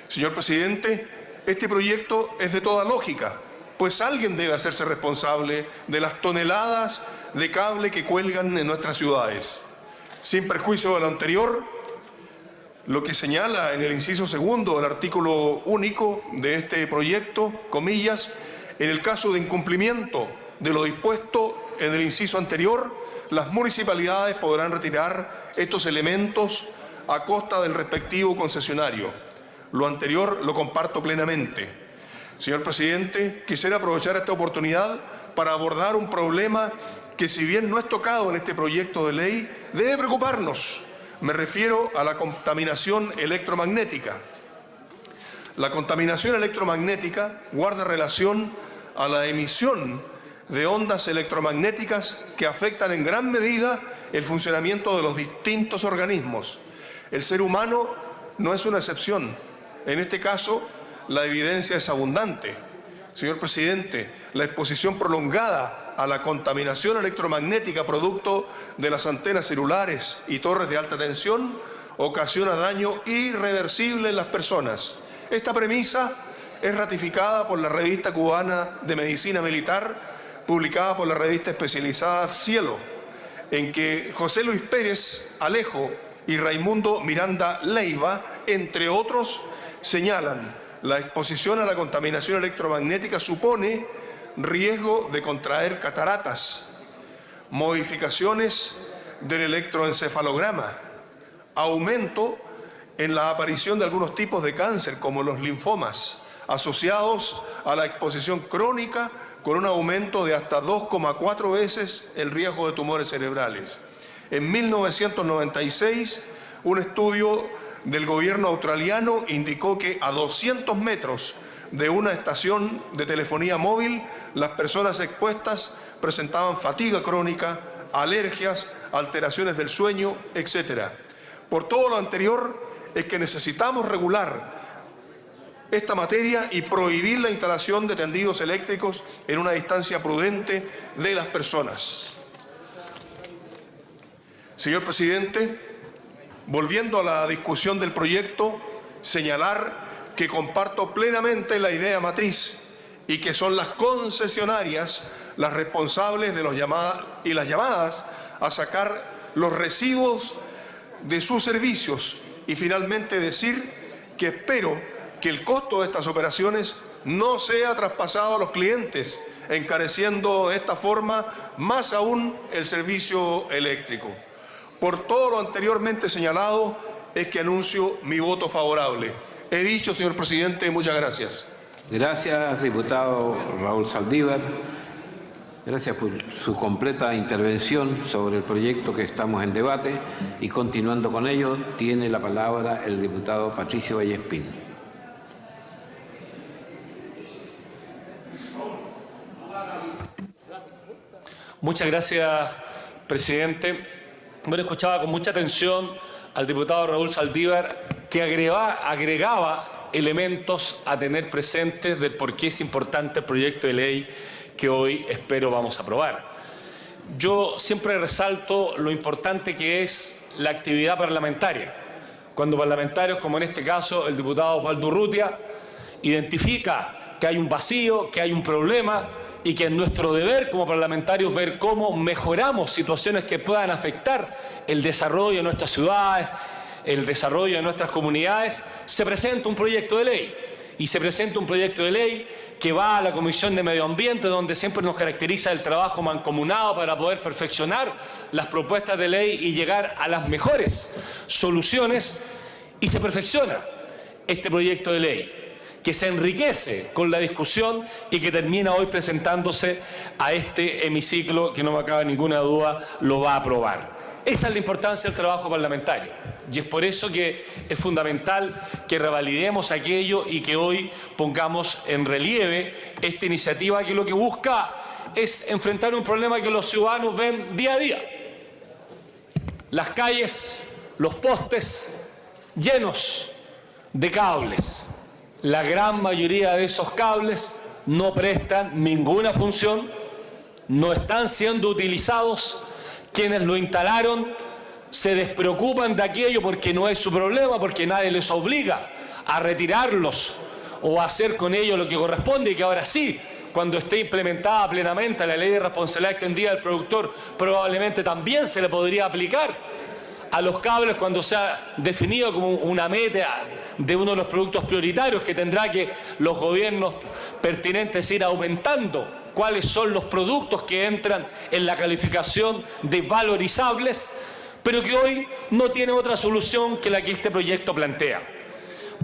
Señor presidente, este proyecto es de toda lógica, pues alguien debe hacerse responsable de las toneladas de cable que cuelgan en nuestras ciudades. Sin perjuicio de lo anterior, lo que señala en el inciso segundo del artículo único de este proyecto, comillas, en el caso de incumplimiento de lo dispuesto en el inciso anterior, las municipalidades podrán retirar estos elementos a costa del respectivo concesionario. Lo anterior lo comparto plenamente. Señor presidente, quisiera aprovechar esta oportunidad para abordar un problema que, si bien no es tocado en este proyecto de ley, debe preocuparnos. Me refiero a la contaminación electromagnética. La contaminación electromagnética guarda relación a la emisión de ondas electromagnéticas que afectan en gran medida el funcionamiento de los distintos organismos. El ser humano no es una excepción. En este caso, la evidencia es abundante. Señor presidente, la exposición prolongada a la contaminación electromagnética producto de las antenas celulares y torres de alta tensión ocasiona daño irreversible en las personas. Esta premisa es ratificada por la revista cubana de medicina militar, publicada por la revista especializada Cielo, en que José Luis Pérez Alejo y Raimundo Miranda Leiva, entre otros, señalan: la exposición a la contaminación electromagnética supone riesgo de contraer cataratas, modificaciones del electroencefalograma, aumento en la aparición de algunos tipos de cáncer como los linfomas, asociados a la exposición crónica con un aumento de hasta 2,4 veces el riesgo de tumores cerebrales. En 1996, un estudio del gobierno australiano indicó que a 200 metros de una estación de telefonía móvil, las personas expuestas presentaban fatiga crónica, alergias, alteraciones del sueño, etc. Por todo lo anterior, es que necesitamos regular esta materia y prohibir la instalación de tendidos eléctricos en una distancia prudente de las personas. Señor presidente, volviendo a la discusión del proyecto, señalar que comparto plenamente la idea matriz y que son las concesionarias las responsables de las llamadas a sacar los residuos de sus servicios, y finalmente decir que espero que el costo de estas operaciones no sea traspasado a los clientes, encareciendo de esta forma más aún el servicio eléctrico. Por todo lo anteriormente señalado, es que anuncio mi voto favorable. He dicho, señor presidente, muchas gracias. Gracias, diputado Raúl Saldívar. Gracias por su completa intervención sobre el proyecto que estamos en debate. Y continuando con ello, tiene la palabra el diputado Patricio Vallespín. Muchas gracias, presidente. Bueno, escuchaba con mucha atención al diputado Raúl Saldívar, que agregaba elementos a tener presentes del por qué es importante el proyecto de ley que hoy espero vamos a aprobar. Yo siempre resalto lo importante que es la actividad parlamentaria. Cuando parlamentarios, como en este caso el diputado Osvaldo Urrutia, identifica que hay un vacío, que hay un problema, y que es nuestro deber como parlamentarios ver cómo mejoramos situaciones que puedan afectar el desarrollo de nuestras ciudades, el desarrollo de nuestras comunidades, se presenta un proyecto de ley. Y se presenta un proyecto de ley que va a la Comisión de Medio Ambiente, donde siempre nos caracteriza el trabajo mancomunado para poder perfeccionar las propuestas de ley y llegar a las mejores soluciones, y se perfecciona este proyecto de ley, que se enriquece con la discusión y que termina hoy presentándose a este hemiciclo, que no me cabe ninguna duda lo va a aprobar. Esa es la importancia del trabajo parlamentario, y es por eso que es fundamental que revalidemos aquello y que hoy pongamos en relieve esta iniciativa, que lo que busca es enfrentar un problema que los ciudadanos ven día a día. Las calles, los postes llenos de cables. La gran mayoría de esos cables no prestan ninguna función, no están siendo utilizados. Quienes lo instalaron se despreocupan de aquello porque no es su problema, porque nadie les obliga a retirarlos o a hacer con ellos lo que corresponde, y que ahora sí, cuando esté implementada plenamente la ley de responsabilidad extendida del productor, probablemente también se le podría aplicar a los cables cuando se ha definido como una meta de uno de los productos prioritarios que tendrá que los gobiernos pertinentes ir aumentando. Cuáles son los productos que entran en la calificación de valorizables, pero que hoy no tiene otra solución que la que este proyecto plantea.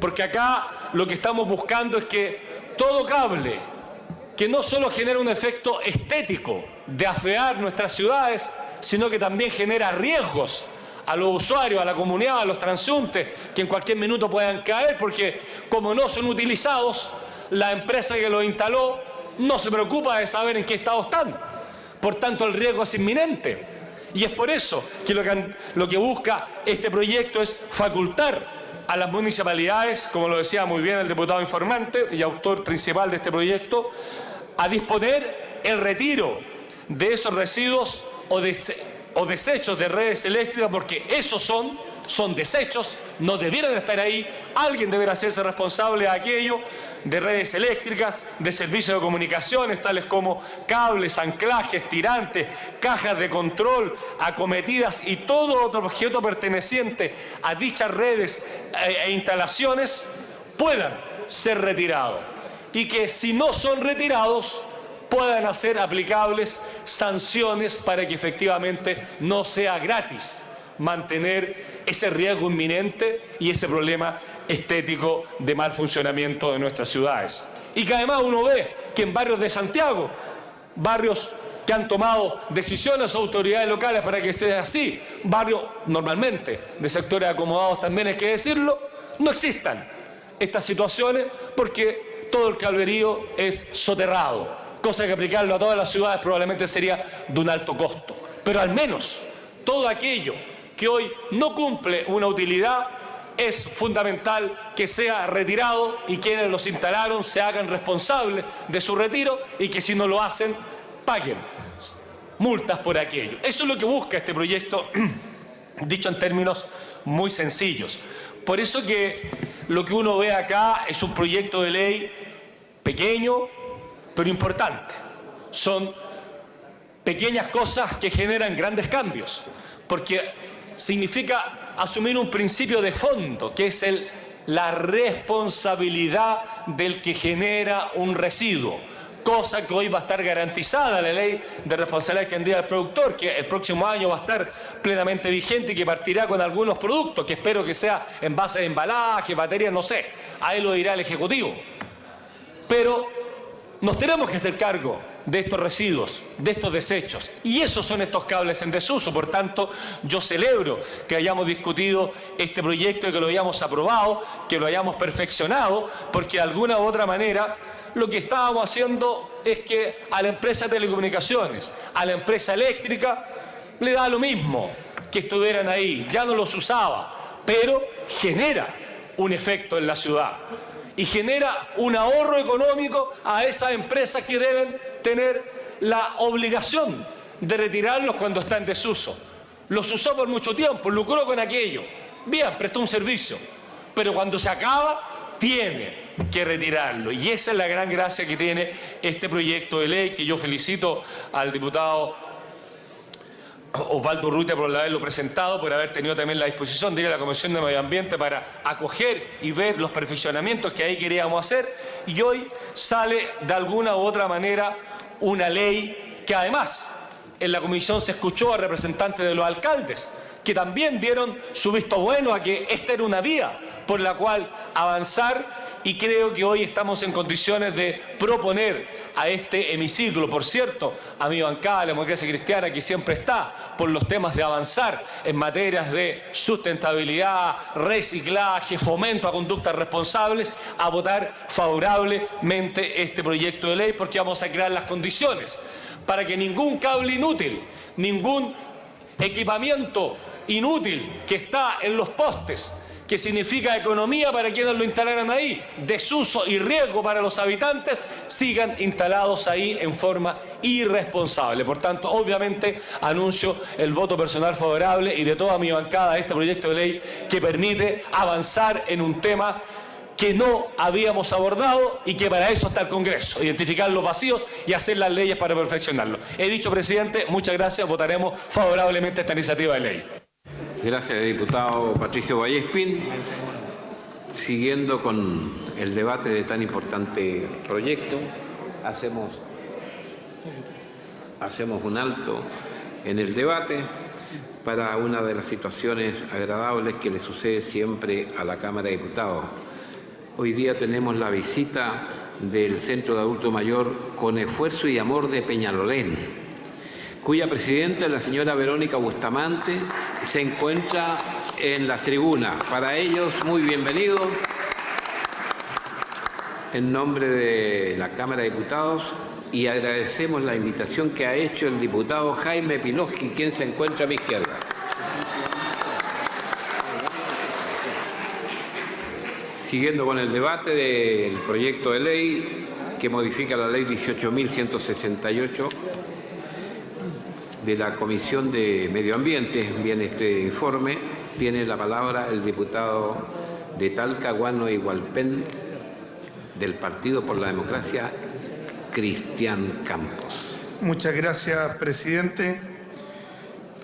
Porque acá lo que estamos buscando es que todo cable que no solo genera un efecto estético de afear nuestras ciudades, sino que también genera riesgos a los usuarios, a la comunidad, a los transeúntes, que en cualquier minuto puedan caer, porque como no son utilizados, la empresa que los instaló no se preocupa de saber en qué estado están. Por tanto, el riesgo es inminente. Y es por eso que lo que busca este proyecto es facultar a las municipalidades, como lo decía muy bien el diputado informante y autor principal de este proyecto, a disponer el retiro de esos residuos o desechos de redes eléctricas, porque esos son desechos, no debieran estar ahí. Alguien deberá hacerse responsable de aquello, de redes eléctricas, de servicios de comunicaciones, tales como cables, anclajes, tirantes, cajas de control, acometidas y todo otro objeto perteneciente a dichas redes e instalaciones puedan ser retirados. Y que si no son retirados, puedan hacer aplicables sanciones para que efectivamente no sea gratis mantener ese riesgo inminente y ese problema estético de mal funcionamiento de nuestras ciudades. Y que además uno ve que en barrios de Santiago, barrios que han tomado decisiones autoridades locales para que sea así, barrios normalmente de sectores acomodados también hay que decirlo, no existan estas situaciones porque todo el cablerío es soterrado, cosa que aplicarlo a todas las ciudades probablemente sería de un alto costo. Pero al menos todo aquello que hoy no cumple una utilidad es fundamental que sea retirado y quienes los instalaron se hagan responsables de su retiro y que si no lo hacen paguen multas por aquello. Eso es lo que busca este proyecto, dicho en términos muy sencillos. Por eso que lo que uno ve acá es un proyecto de ley pequeño, pero importante. Son pequeñas cosas que generan grandes cambios, porque significa asumir un principio de fondo, que es la responsabilidad del que genera un residuo, cosa que hoy va a estar garantizada la ley de responsabilidad extendida del productor, que el próximo año va a estar plenamente vigente y que partirá con algunos productos, que espero que sea en base de embalaje, baterías, no sé, ahí lo dirá el Ejecutivo. Pero nos tenemos que hacer cargo de estos residuos, de estos desechos, y esos son estos cables en desuso. Por tanto, yo celebro que hayamos discutido este proyecto y que lo hayamos aprobado, que lo hayamos perfeccionado, porque de alguna u otra manera lo que estábamos haciendo es que a la empresa de telecomunicaciones, a la empresa eléctrica, le da lo mismo que estuvieran ahí, ya no los usaba, pero genera un efecto en la ciudad y genera un ahorro económico a esas empresas que deben tener la obligación de retirarlos cuando está en desuso. Los usó por mucho tiempo, lucró con aquello, bien, prestó un servicio, pero cuando se acaba, tiene que retirarlo. Y esa es la gran gracia que tiene este proyecto de ley, que yo felicito al diputado Osvaldo Urrutia por haberlo presentado, por haber tenido también la disposición de ir a la Comisión de Medio Ambiente para acoger y ver los perfeccionamientos que ahí queríamos hacer. Y hoy sale de alguna u otra manera una ley que además en la comisión se escuchó a representantes de los alcaldes, que también dieron su visto bueno a que esta era una vía por la cual avanzar, y creo que hoy estamos en condiciones de proponer a este hemiciclo, por cierto, a mi bancada de la Democracia Cristiana, que siempre está por los temas de avanzar en materias de sustentabilidad, reciclaje, fomento a conductas responsables, a votar favorablemente este proyecto de ley, porque vamos a crear las condiciones para que ningún cable inútil, ningún equipamiento inútil que está en los postes, que significa economía para quienes lo instalaran ahí, desuso y riesgo para los habitantes, sigan instalados ahí en forma irresponsable. Por tanto, obviamente, anuncio el voto personal favorable y de toda mi bancada a este proyecto de ley que permite avanzar en un tema que no habíamos abordado y que para eso está el Congreso, identificar los vacíos y hacer las leyes para perfeccionarlo. He dicho, presidente, muchas gracias, votaremos favorablemente esta iniciativa de ley. Gracias, diputado Patricio Vallespín. Siguiendo con el debate de tan importante proyecto, hacemos un alto en el debate para una de las situaciones agradables que le sucede siempre a la Cámara de Diputados. Hoy día tenemos la visita del Centro de Adulto Mayor Con Esfuerzo y Amor de Peñalolén, cuya presidenta, la señora Verónica Bustamante, se encuentra en las tribunas. Para ellos, muy bienvenidos. En nombre de la Cámara de Diputados, y agradecemos la invitación que ha hecho el diputado Jaime Piloski, quien se encuentra a mi izquierda. Siguiendo con el debate del proyecto de ley que modifica la ley 18.168 de la Comisión de Medio Ambiente, viene este informe, tiene la palabra el diputado de Talca, Guano y Hualpén, del Partido por la Democracia, Cristian Campos. Muchas gracias, presidente.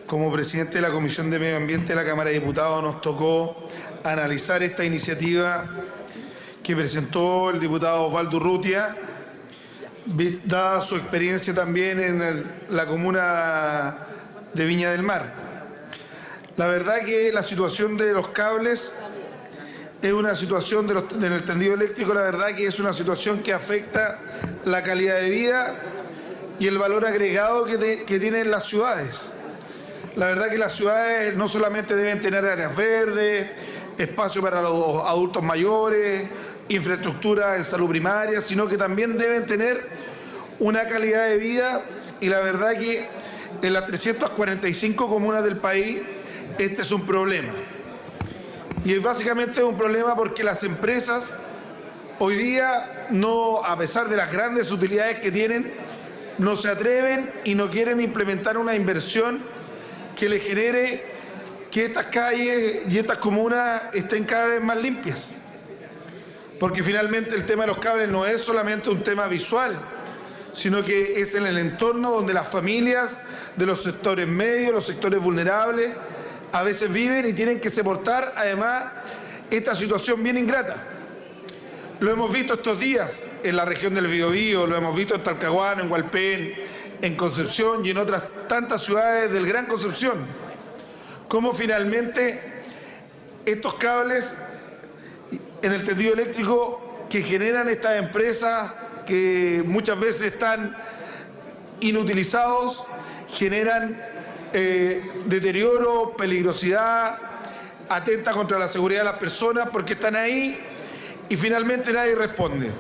Como presidente de la Comisión de Medio Ambiente de la Cámara de Diputados, nos tocó analizar esta iniciativa que presentó el diputado Osvaldo Urrutia, dada su experiencia también en la comuna de Viña del Mar. La verdad que la situación de los cables es una situación del tendido eléctrico, la verdad que es una situación que afecta la calidad de vida y el valor agregado que tienen las ciudades. La verdad que las ciudades no solamente deben tener áreas verdes, espacio para los adultos mayores, infraestructura en salud primaria, sino que también deben tener una calidad de vida, y la verdad que en las 345 comunas del país este es un problema. Y básicamente es un problema porque las empresas hoy día, no, a pesar de las grandes utilidades que tienen, no se atreven y no quieren implementar una inversión que le genere que estas calles y estas comunas estén cada vez más limpias. Porque finalmente el tema de los cables no es solamente un tema visual, sino que es en el entorno donde las familias de los sectores medios, los sectores vulnerables, a veces viven y tienen que soportar además esta situación bien ingrata. Lo hemos visto estos días en la región del Biobío, lo hemos visto en Talcahuano, en Hualpén, en Concepción y en otras tantas ciudades del Gran Concepción. Cómo finalmente estos cables en el tendido eléctrico que generan estas empresas que muchas veces están inutilizados, generan deterioro, peligrosidad, atenta contra la seguridad de las personas porque están ahí y finalmente nadie responde.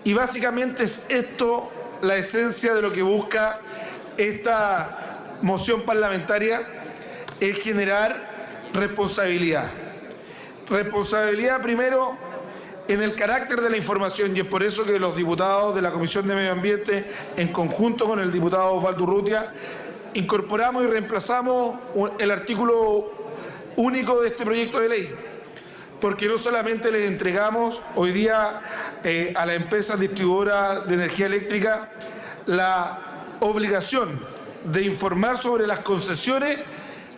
Y básicamente es esto la esencia de lo que busca esta moción parlamentaria, es generar responsabilidad. Responsabilidad primero en el carácter de la información, y es por eso que los diputados de la Comisión de Medio Ambiente, en conjunto con el diputado Osvaldo Urrutia, incorporamos y reemplazamos el artículo único de este proyecto de ley, porque no solamente les entregamos hoy día a las empresas distribuidoras de energía eléctrica la obligación de informar sobre las concesiones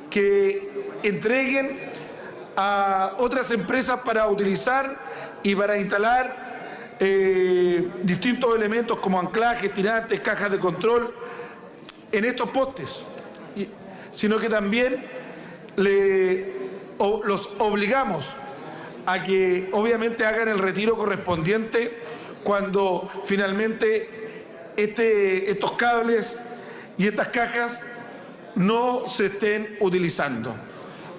que entreguen a otras empresas para utilizar y para instalar distintos elementos como anclajes, tirantes, cajas de control en estos postes, sino que también los obligamos a que obviamente hagan el retiro correspondiente cuando finalmente estos cables y estas cajas no se estén utilizando.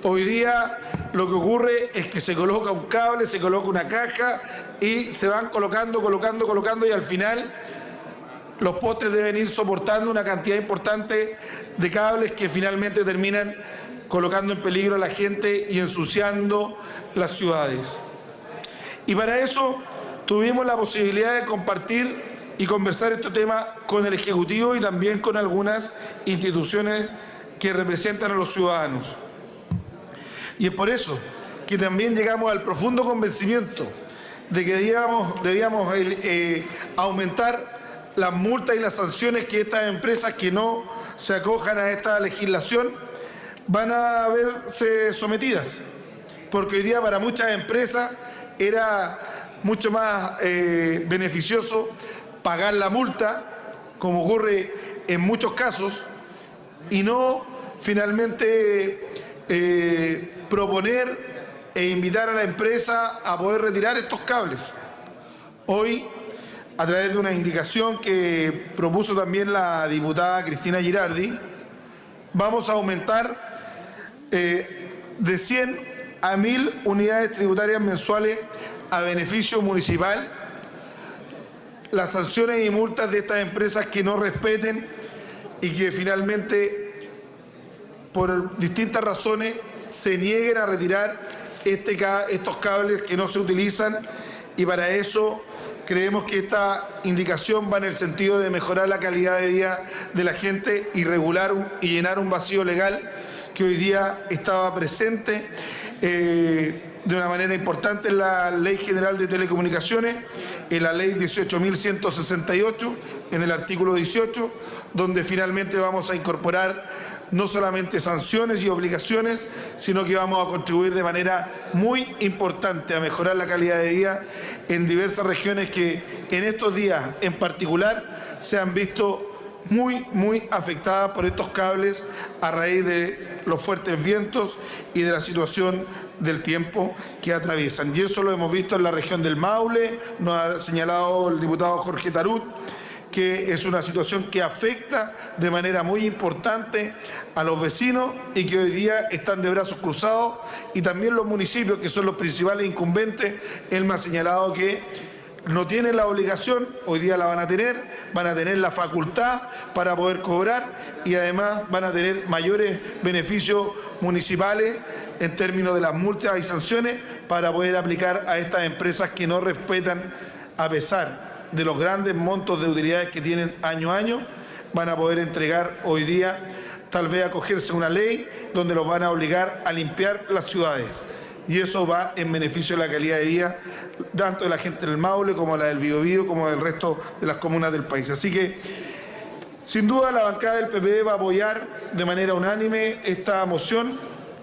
Hoy día lo que ocurre es que se coloca un cable, se coloca una caja y se van colocando y al final los postes deben ir soportando una cantidad importante de cables que finalmente terminan colocando en peligro a la gente y ensuciando las ciudades. Y para eso tuvimos la posibilidad de compartir y conversar este tema con el Ejecutivo y también con algunas instituciones que representan a los ciudadanos. Y es por eso que también llegamos al profundo convencimiento de que debíamos aumentar las multas y las sanciones que estas empresas que no se acojan a esta legislación van a verse sometidas. Porque hoy día para muchas empresas era mucho más beneficioso pagar la multa, como ocurre en muchos casos, y no finalmente proponer e invitar a la empresa a poder retirar estos cables. Hoy, a través de una indicación que propuso también la diputada Cristina Girardi, vamos a aumentar de 100 a 1000 unidades tributarias mensuales a beneficio municipal las sanciones y multas de estas empresas que no respeten y que finalmente, por distintas razones, se nieguen a retirar estos cables que no se utilizan, y para eso creemos que esta indicación va en el sentido de mejorar la calidad de vida de la gente y regular y llenar un vacío legal que hoy día estaba presente de una manera importante en la Ley General de Telecomunicaciones, en la Ley 18.168, en el artículo 18, donde finalmente vamos a incorporar no solamente sanciones y obligaciones, sino que vamos a contribuir de manera muy importante a mejorar la calidad de vida en diversas regiones que en estos días en particular se han visto muy afectadas por estos cables a raíz de los fuertes vientos y de la situación del tiempo que atraviesan. Y eso lo hemos visto en la región del Maule, nos ha señalado el diputado Jorge Tarut, que es una situación que afecta de manera muy importante a los vecinos y que hoy día están de brazos cruzados, y también los municipios, que son los principales incumbentes. Él me ha señalado que no tienen la obligación, hoy día la van a tener la facultad para poder cobrar, y además van a tener mayores beneficios municipales en términos de las multas y sanciones para poder aplicar a estas empresas que no respetan, a pesar de los grandes montos de utilidades que tienen año a año. Van a poder entregar hoy día, tal vez acogerse a una ley donde los van a obligar a limpiar las ciudades. Y eso va en beneficio de la calidad de vida, tanto de la gente del Maule como la del Biobío, como del resto de las comunas del país. Así que, sin duda, la bancada del PPD va a apoyar de manera unánime esta moción,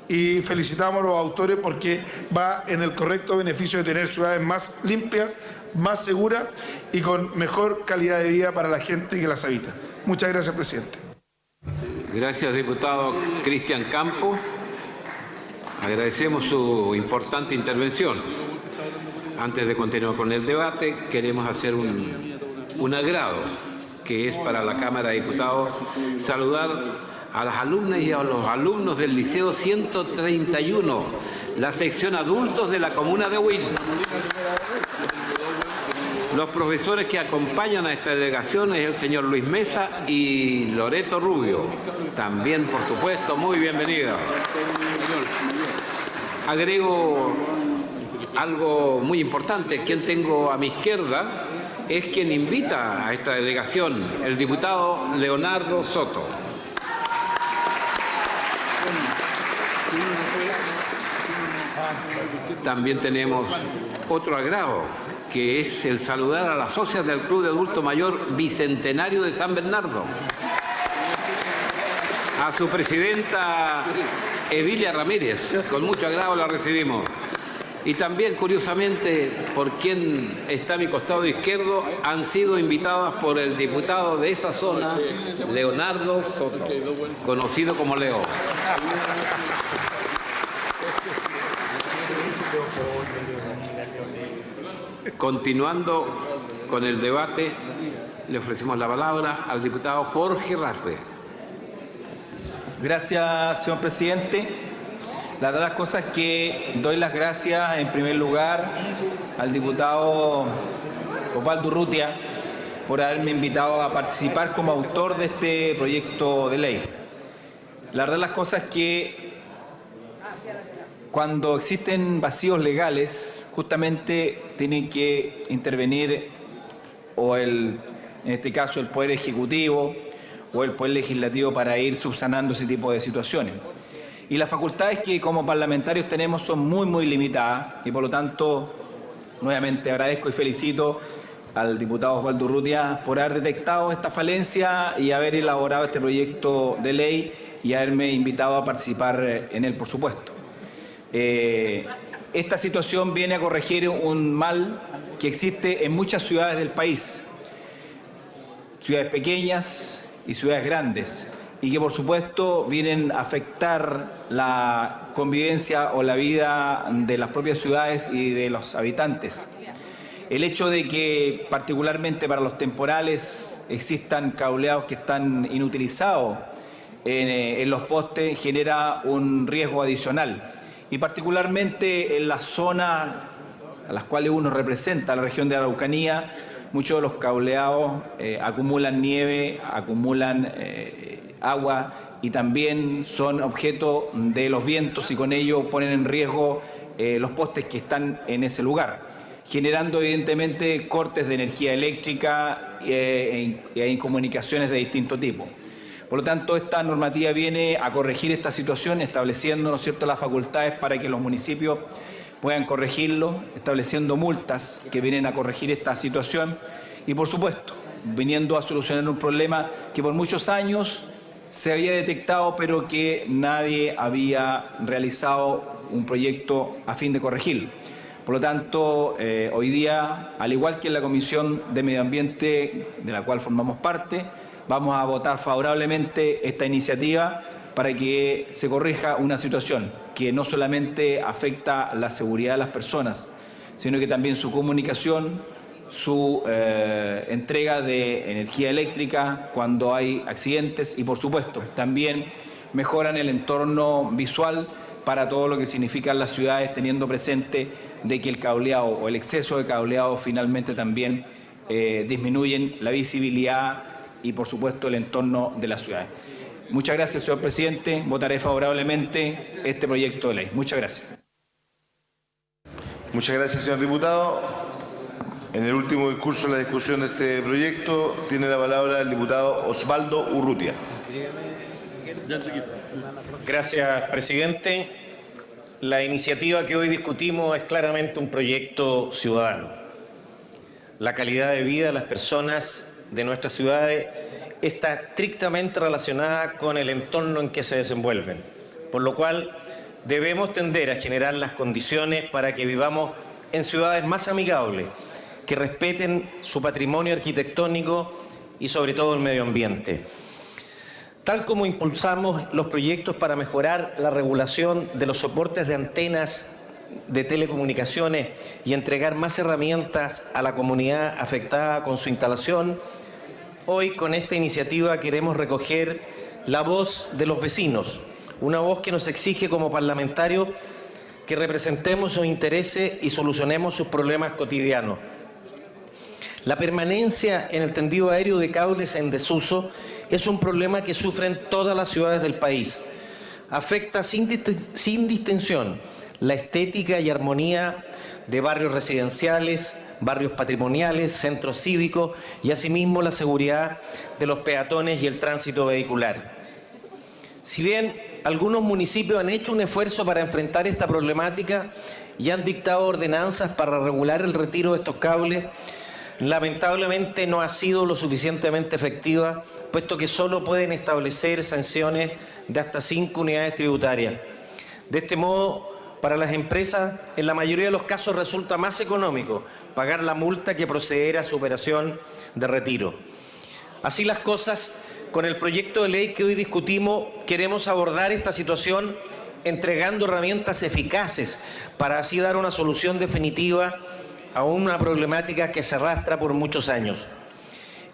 y felicitamos a los autores porque va en el correcto beneficio de tener ciudades más limpias, más seguras y con mejor calidad de vida para la gente que las habita. Muchas gracias, presidente. Gracias, diputado Cristian Campo. Agradecemos su importante intervención. Antes de continuar con el debate, queremos hacer un agrado, que es para la Cámara de Diputados saludar a las alumnas y a los alumnos del Liceo 131, la sección adultos de la comuna de Huil. Los profesores que acompañan a esta delegación es el señor Luis Mesa y Loreto Rubio. También, por supuesto, muy bienvenida. Agrego algo muy importante. Quien tengo a mi izquierda es quien invita a esta delegación, el diputado Leonardo Soto. También tenemos otro agrado, que es el saludar a las socias del Club de Adulto Mayor Bicentenario de San Bernardo. A su presidenta Edilia Ramírez, con mucho agrado la recibimos. Y también, curiosamente, por quien está a mi costado izquierdo, han sido invitadas por el diputado de esa zona, Leonardo Soto, conocido como Leo. Continuando con el debate, le ofrecemos la palabra al diputado Jorge Raspe. Gracias, señor presidente. La verdad, las cosas que doy las gracias en primer lugar al diputado Osvaldo Urrutia por haberme invitado a participar como autor de este proyecto de ley. La verdad, las cosas que cuando existen vacíos legales, justamente tienen que intervenir en este caso, el Poder Ejecutivo o el Poder Legislativo para ir subsanando ese tipo de situaciones. Y las facultades que como parlamentarios tenemos son muy limitadas, y por lo tanto, nuevamente agradezco y felicito al diputado Osvaldo Urrutia por haber detectado esta falencia y haber elaborado este proyecto de ley y haberme invitado a participar en él, por supuesto. Esta situación viene a corregir un mal que existe en muchas ciudades del país, ciudades pequeñas y ciudades grandes, y que por supuesto vienen a afectar la convivencia o la vida de las propias ciudades y de los habitantes. El hecho de que particularmente para los temporales existan cableados que están inutilizados en los postes genera un riesgo adicional. Y particularmente en la zona a las cuales uno representa, la región de Araucanía, muchos de los cableados acumulan nieve, acumulan agua y también son objeto de los vientos y con ello ponen en riesgo los postes que están en ese lugar, generando evidentemente cortes de energía eléctrica y incomunicaciones de distinto tipo. Por lo tanto, esta normativa viene a corregir esta situación, estableciendo, ¿no es cierto?, las facultades para que los municipios puedan corregirlo, estableciendo multas que vienen a corregir esta situación y, por supuesto, viniendo a solucionar un problema que por muchos años se había detectado, pero que nadie había realizado un proyecto a fin de corregirlo. Por lo tanto, hoy día, al igual que en la Comisión de Medio Ambiente, de la cual formamos parte, vamos a votar favorablemente esta iniciativa para que se corrija una situación que no solamente afecta la seguridad de las personas, sino que también su comunicación, su entrega de energía eléctrica cuando hay accidentes y, por supuesto, también mejoran el entorno visual para todo lo que significan las ciudades, teniendo presente de que el cableado o el exceso de cableado finalmente también disminuyen la visibilidad y, por supuesto, el entorno de las ciudades. Muchas gracias, señor presidente. Votaré favorablemente este proyecto de ley. Muchas gracias. Muchas gracias, señor diputado. En el último discurso de la discusión de este proyecto tiene la palabra el diputado Osvaldo Urrutia. Gracias, presidente. La iniciativa que hoy discutimos es claramente un proyecto ciudadano. La calidad de vida de las personas de nuestras ciudades está estrictamente relacionada con el entorno en que se desenvuelven, por lo cual debemos tender a generar las condiciones para que vivamos en ciudades más amigables, que respeten su patrimonio arquitectónico y sobre todo el medio ambiente. Tal como impulsamos los proyectos para mejorar la regulación de los soportes de antenas de telecomunicaciones y entregar más herramientas a la comunidad afectada con su instalación, hoy con esta iniciativa queremos recoger la voz de los vecinos, una voz que nos exige como parlamentarios que representemos sus intereses y solucionemos sus problemas cotidianos. La permanencia en el tendido aéreo de cables en desuso es un problema que sufren todas las ciudades del país. Afecta sin distinción la estética y armonía de barrios residenciales, barrios patrimoniales, centros cívicos y asimismo la seguridad de los peatones y el tránsito vehicular. Si bien algunos municipios han hecho un esfuerzo para enfrentar esta problemática y han dictado ordenanzas para regular el retiro de estos cables, lamentablemente no ha sido lo suficientemente efectiva, puesto que solo pueden establecer sanciones de hasta 5 unidades tributarias. De este modo, para las empresas, en la mayoría de los casos resulta más económico pagar la multa que proceder a su operación de retiro. Así las cosas, con el proyecto de ley que hoy discutimos, queremos abordar esta situación entregando herramientas eficaces para así dar una solución definitiva a una problemática que se arrastra por muchos años.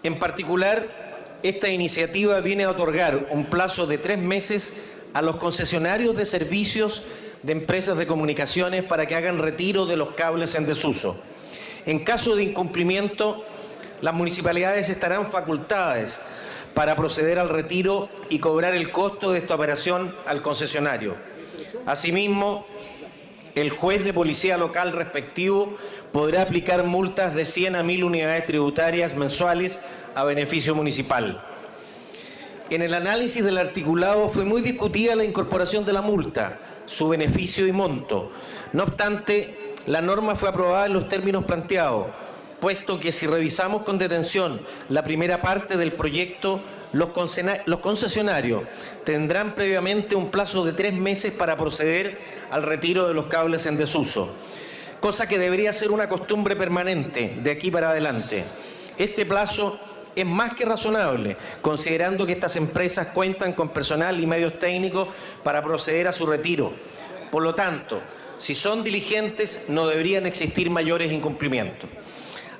En particular, esta iniciativa viene a otorgar un plazo de 3 meses a los concesionarios de servicios de empresas de comunicaciones para que hagan retiro de los cables en desuso. En caso de incumplimiento, las municipalidades estarán facultadas para proceder al retiro y cobrar el costo de esta operación al concesionario. Asimismo, el juez de policía local respectivo podrá aplicar multas de 100 a 1000 unidades tributarias mensuales a beneficio municipal. En el análisis del articulado fue muy discutida la incorporación de la multa, su beneficio y monto. No obstante, la norma fue aprobada en los términos planteados, puesto que si revisamos con detención la primera parte del proyecto, los concesionarios tendrán previamente un plazo de 3 meses para proceder al retiro de los cables en desuso, cosa que debería ser una costumbre permanente de aquí para adelante. Este plazo es más que razonable, considerando que estas empresas cuentan con personal y medios técnicos para proceder a su retiro. Por lo tanto, si son diligentes, no deberían existir mayores incumplimientos.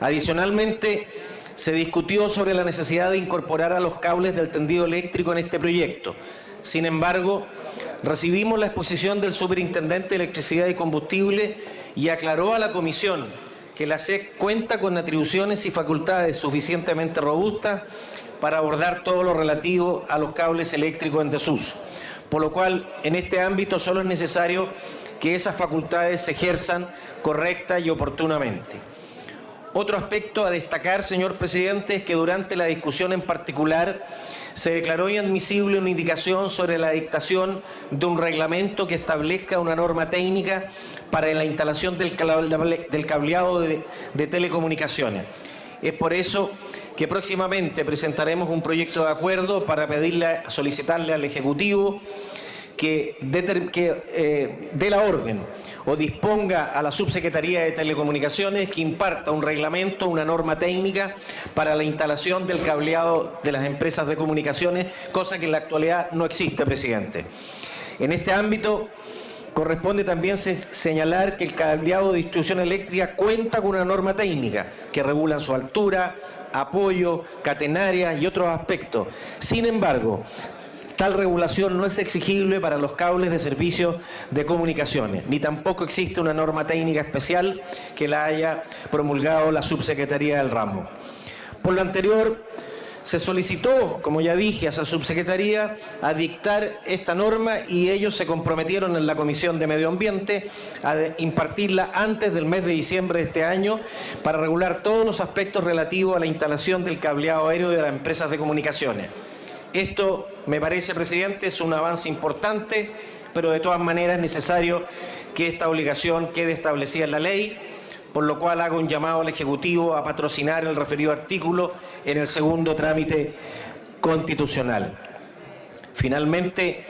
Adicionalmente, se discutió sobre la necesidad de incorporar a los cables del tendido eléctrico en este proyecto. Sin embargo, recibimos la exposición del Superintendente de Electricidad y Combustible y aclaró a la Comisión que la SEC cuenta con atribuciones y facultades suficientemente robustas para abordar todo lo relativo a los cables eléctricos en desuso, por lo cual en este ámbito solo es necesario que esas facultades se ejerzan correcta y oportunamente. Otro aspecto a destacar, señor presidente, es que durante la discusión en particular se declaró inadmisible una indicación sobre la dictación de un reglamento que establezca una norma técnica para la instalación del cableado de telecomunicaciones. Es por eso que próximamente presentaremos un proyecto de acuerdo para solicitarle al Ejecutivo que dé la orden o disponga a la Subsecretaría de Telecomunicaciones que imparta un reglamento, una norma técnica para la instalación del cableado de las empresas de comunicaciones, cosa que en la actualidad no existe, presidente. En este ámbito, corresponde también señalar que el cableado de distribución eléctrica cuenta con una norma técnica que regula su altura, apoyo, catenarias y otros aspectos. Sin embargo, tal regulación no es exigible para los cables de servicio de comunicaciones, ni tampoco existe una norma técnica especial que la haya promulgado la subsecretaría del ramo. Por lo anterior, se solicitó, como ya dije, a esa subsecretaría a dictar esta norma y ellos se comprometieron en la Comisión de Medio Ambiente a impartirla antes del mes de diciembre de este año para regular todos los aspectos relativos a la instalación del cableado aéreo de las empresas de comunicaciones. Esto, me parece, presidente, es un avance importante, pero de todas maneras es necesario que esta obligación quede establecida en la ley, por lo cual hago un llamado al Ejecutivo a patrocinar el referido artículo en el segundo trámite constitucional. Finalmente,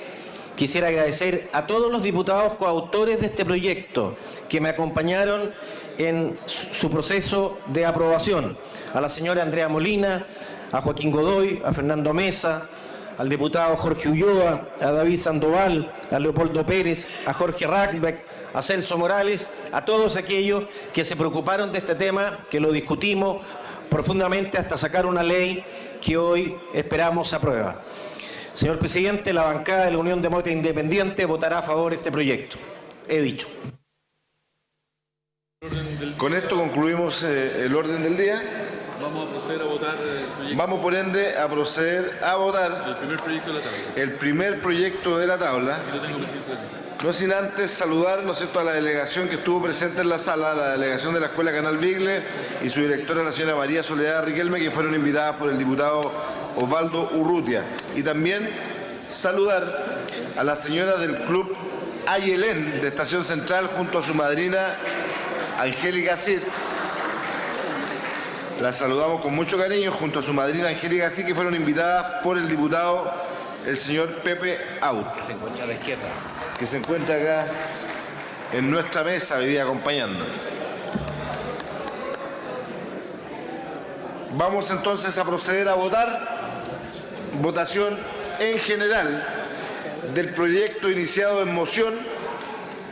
quisiera agradecer a todos los diputados coautores de este proyecto que me acompañaron en su proceso de aprobación, a la señora Andrea Molina, a Joaquín Godoy, a Fernando Mesa, al diputado Jorge Ulloa, a David Sandoval, a Leopoldo Pérez, a Jorge Rackbeck, a Celso Morales, a todos aquellos que se preocuparon de este tema, que lo discutimos profundamente hasta sacar una ley que hoy esperamos aprueba. Señor presidente, la bancada de la Unión Demócrata Independiente votará a favor de este proyecto. He dicho. Con esto concluimos el orden del día. Vamos a proceder a votar el proyecto. Vamos por ende a proceder a votar El primer proyecto de la tabla. el primer proyecto de la tabla. Aquí lo tengo, presidente. No sin antes saludar, ¿no es cierto?, a la delegación que estuvo presente en la sala, la delegación de la Escuela Canal Vigle y su directora, la señora María Soledad Riquelme, que fueron invitadas por el diputado Osvaldo Urrutia. Y también saludar a la señora del Club Ayelén de Estación Central junto a su madrina Angélica Cid. La saludamos con mucho cariño junto a su madrina Angélica Cid, que fueron invitadas por el diputado, el señor Pepe Aut. Que se encuentra a la izquierda. Que se encuentra acá en nuestra mesa hoy día acompañando. Vamos entonces a proceder a votar. Votación en general del proyecto iniciado en moción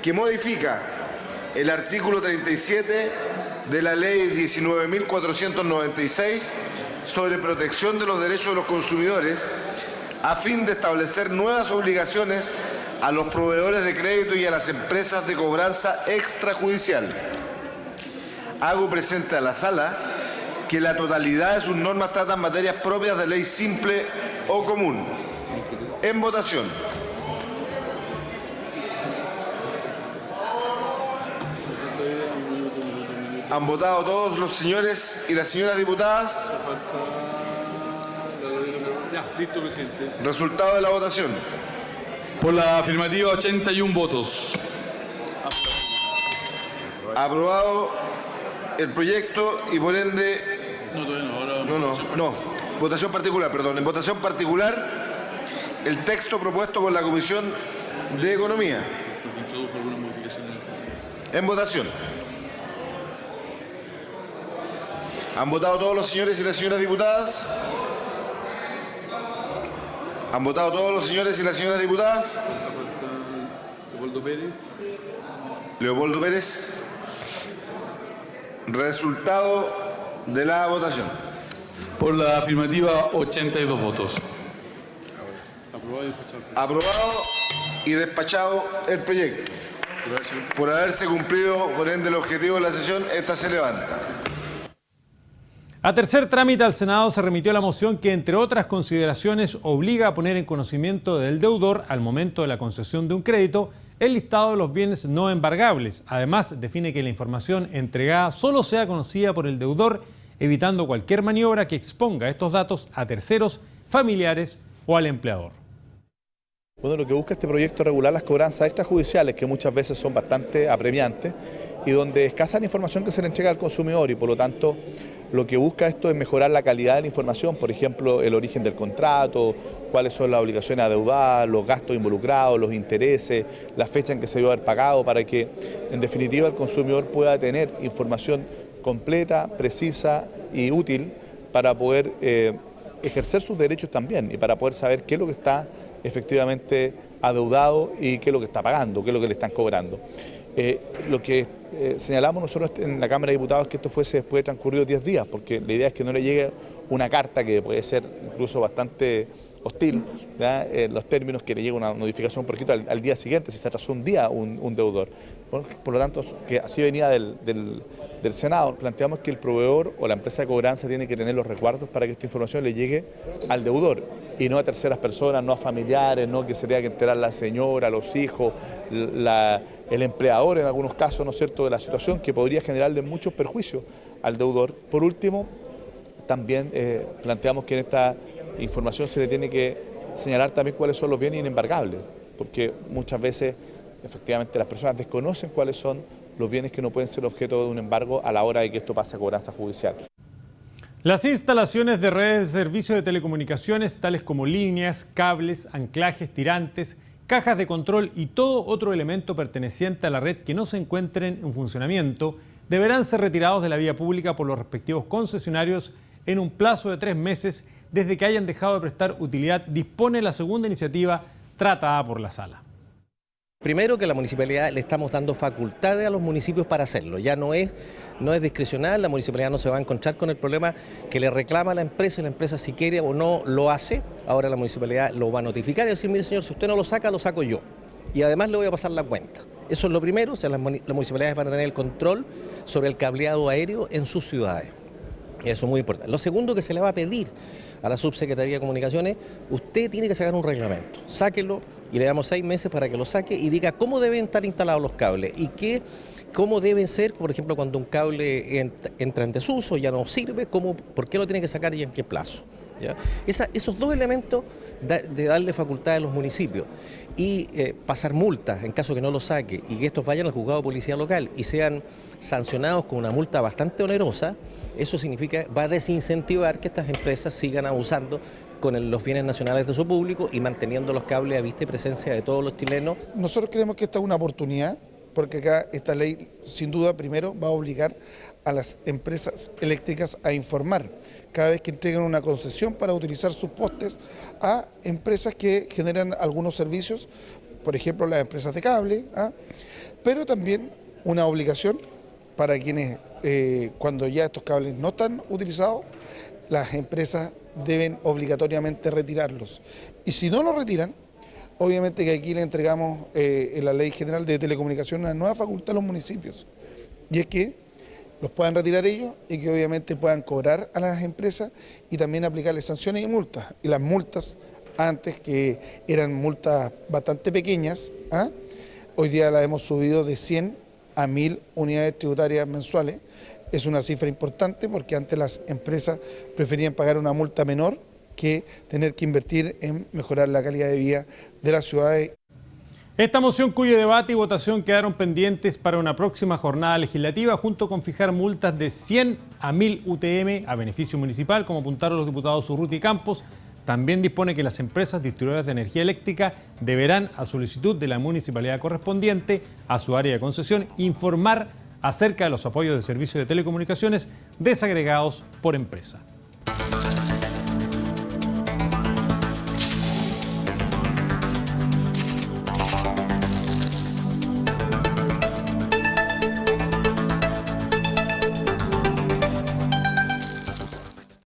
que modifica el artículo 37 de la ley 19.496 sobre protección de los derechos de los consumidores a fin de establecer nuevas obligaciones a los proveedores de crédito y a las empresas de cobranza extrajudicial. Hago presente a la sala que la totalidad de sus normas tratan materias propias de ley simple o común. En votación. ¿Han votado todos los señores y las señoras diputadas? Ya, listo, presidente. Resultado de la votación. Por la afirmativa, 81 votos. Aprobado el proyecto y por ende... No, todavía no. Ahora No. Votación particular, perdón. En votación particular, el texto propuesto por la Comisión de Economía. Porque introdujo algunas modificaciones en el Senado. En votación. ¿Han votado todos los señores y las señoras diputadas? ¿Han votado todos los señores y las señoras diputadas? Leopoldo Pérez. Leopoldo Pérez. Resultado de la votación. Por la afirmativa, 82 votos. Aprobado y despachado. Aprobado y despachado el proyecto. Por haberse cumplido, por ende, el objetivo de la sesión, esta se levanta. A tercer trámite al Senado se remitió la moción que, entre otras consideraciones, obliga a poner en conocimiento del deudor, al momento de la concesión de un crédito, el listado de los bienes no embargables. Además, define que la información entregada solo sea conocida por el deudor, evitando cualquier maniobra que exponga estos datos a terceros, familiares o al empleador. Bueno, lo que busca este proyecto es regular las cobranzas extrajudiciales, que muchas veces son bastante apremiantes y donde escasa la información que se le entrega al consumidor, y por lo tanto lo que busca esto es mejorar la calidad de la información, por ejemplo, el origen del contrato, cuáles son las obligaciones adeudadas, los gastos involucrados, los intereses, la fecha en que se debe haber pagado, para que en definitiva el consumidor pueda tener información completa, precisa y útil para poder ejercer sus derechos también y para poder saber qué es lo que está efectivamente adeudado y qué es lo que está pagando, qué es lo que le están cobrando. Lo que señalamos nosotros en la Cámara de Diputados es que esto fuese después de transcurridos 10 días, porque la idea es que no le llegue una carta que puede ser incluso bastante hostil, en los términos que le llegue una notificación por escrito al día siguiente, si se atrasó un día un deudor. Por lo tanto, que así venía del Senado, planteamos que el proveedor o la empresa de cobranza tiene que tener los resguardos para que esta información le llegue al deudor y no a terceras personas, no a familiares, no que se tenga que enterar la señora, los hijos, el empleador en algunos casos, ¿no es cierto?, de la situación que podría generarle muchos perjuicios al deudor. Por último, también planteamos que en esta información se le tiene que señalar también cuáles son los bienes inembargables, porque muchas veces efectivamente las personas desconocen cuáles son los bienes que no pueden ser objeto de un embargo a la hora de que esto pase a cobranza judicial. Las instalaciones de redes de servicios de telecomunicaciones, tales como líneas, cables, anclajes, tirantes, cajas de control y todo otro elemento perteneciente a la red que no se encuentren en funcionamiento, deberán ser retirados de la vía pública por los respectivos concesionarios en un plazo de 3 meses desde que hayan dejado de prestar utilidad, dispone la segunda iniciativa tratada por la Sala. Primero, que la municipalidad le estamos dando facultades a los municipios para hacerlo. Ya no es discrecional, la municipalidad no se va a encontrar con el problema que le reclama a la empresa, y la empresa si quiere o no lo hace. Ahora la municipalidad lo va a notificar y decir, mire señor, si usted no lo saca, lo saco yo. Y además le voy a pasar la cuenta. Eso es lo primero, o sea, las municipalidades van a tener el control sobre el cableado aéreo en sus ciudades. Eso es muy importante. Lo segundo que se le va a pedir a la Subsecretaría de Comunicaciones, usted tiene que sacar un reglamento, sáquelo y le damos 6 meses para que lo saque y diga cómo deben estar instalados los cables y cómo deben ser, por ejemplo, cuando un cable entra en desuso, ya no sirve, por qué lo tiene que sacar y en qué plazo. ¿Ya? Esos 2 elementos de darle facultad a los municipios y pasar multas en caso que no lo saque y que estos vayan al juzgado de policía local y sean sancionados con una multa bastante onerosa, eso significa, va a desincentivar que estas empresas sigan abusando con los bienes nacionales de su público y manteniendo los cables a vista y presencia de todos los chilenos. Nosotros creemos que esta es una oportunidad, porque acá esta ley sin duda primero va a obligar a las empresas eléctricas a informar cada vez que entreguen una concesión para utilizar sus postes a empresas que generan algunos servicios, por ejemplo las empresas de cable, pero también una obligación para quienes cuando ya estos cables no están utilizados, las empresas deben obligatoriamente retirarlos. Y si no lo retiran, obviamente que aquí le entregamos en la Ley General de Telecomunicaciones una nueva facultad a los municipios. Y es que los puedan retirar ellos y que obviamente puedan cobrar a las empresas y también aplicarles sanciones y multas. Y las multas, antes que eran multas bastante pequeñas, hoy día las hemos subido de 100 a 1000 unidades tributarias mensuales. Es una cifra importante porque antes las empresas preferían pagar una multa menor que tener que invertir en mejorar la calidad de vida de las ciudades. Esta moción, cuyo debate y votación quedaron pendientes para una próxima jornada legislativa, junto con fijar multas de 100 a 1000 UTM a beneficio municipal, como apuntaron los diputados Urrutia y Campos, también dispone que las empresas distribuidoras de energía eléctrica deberán, a solicitud de la municipalidad correspondiente a su área de concesión, informar acerca de los apoyos de servicios de telecomunicaciones desagregados por empresa.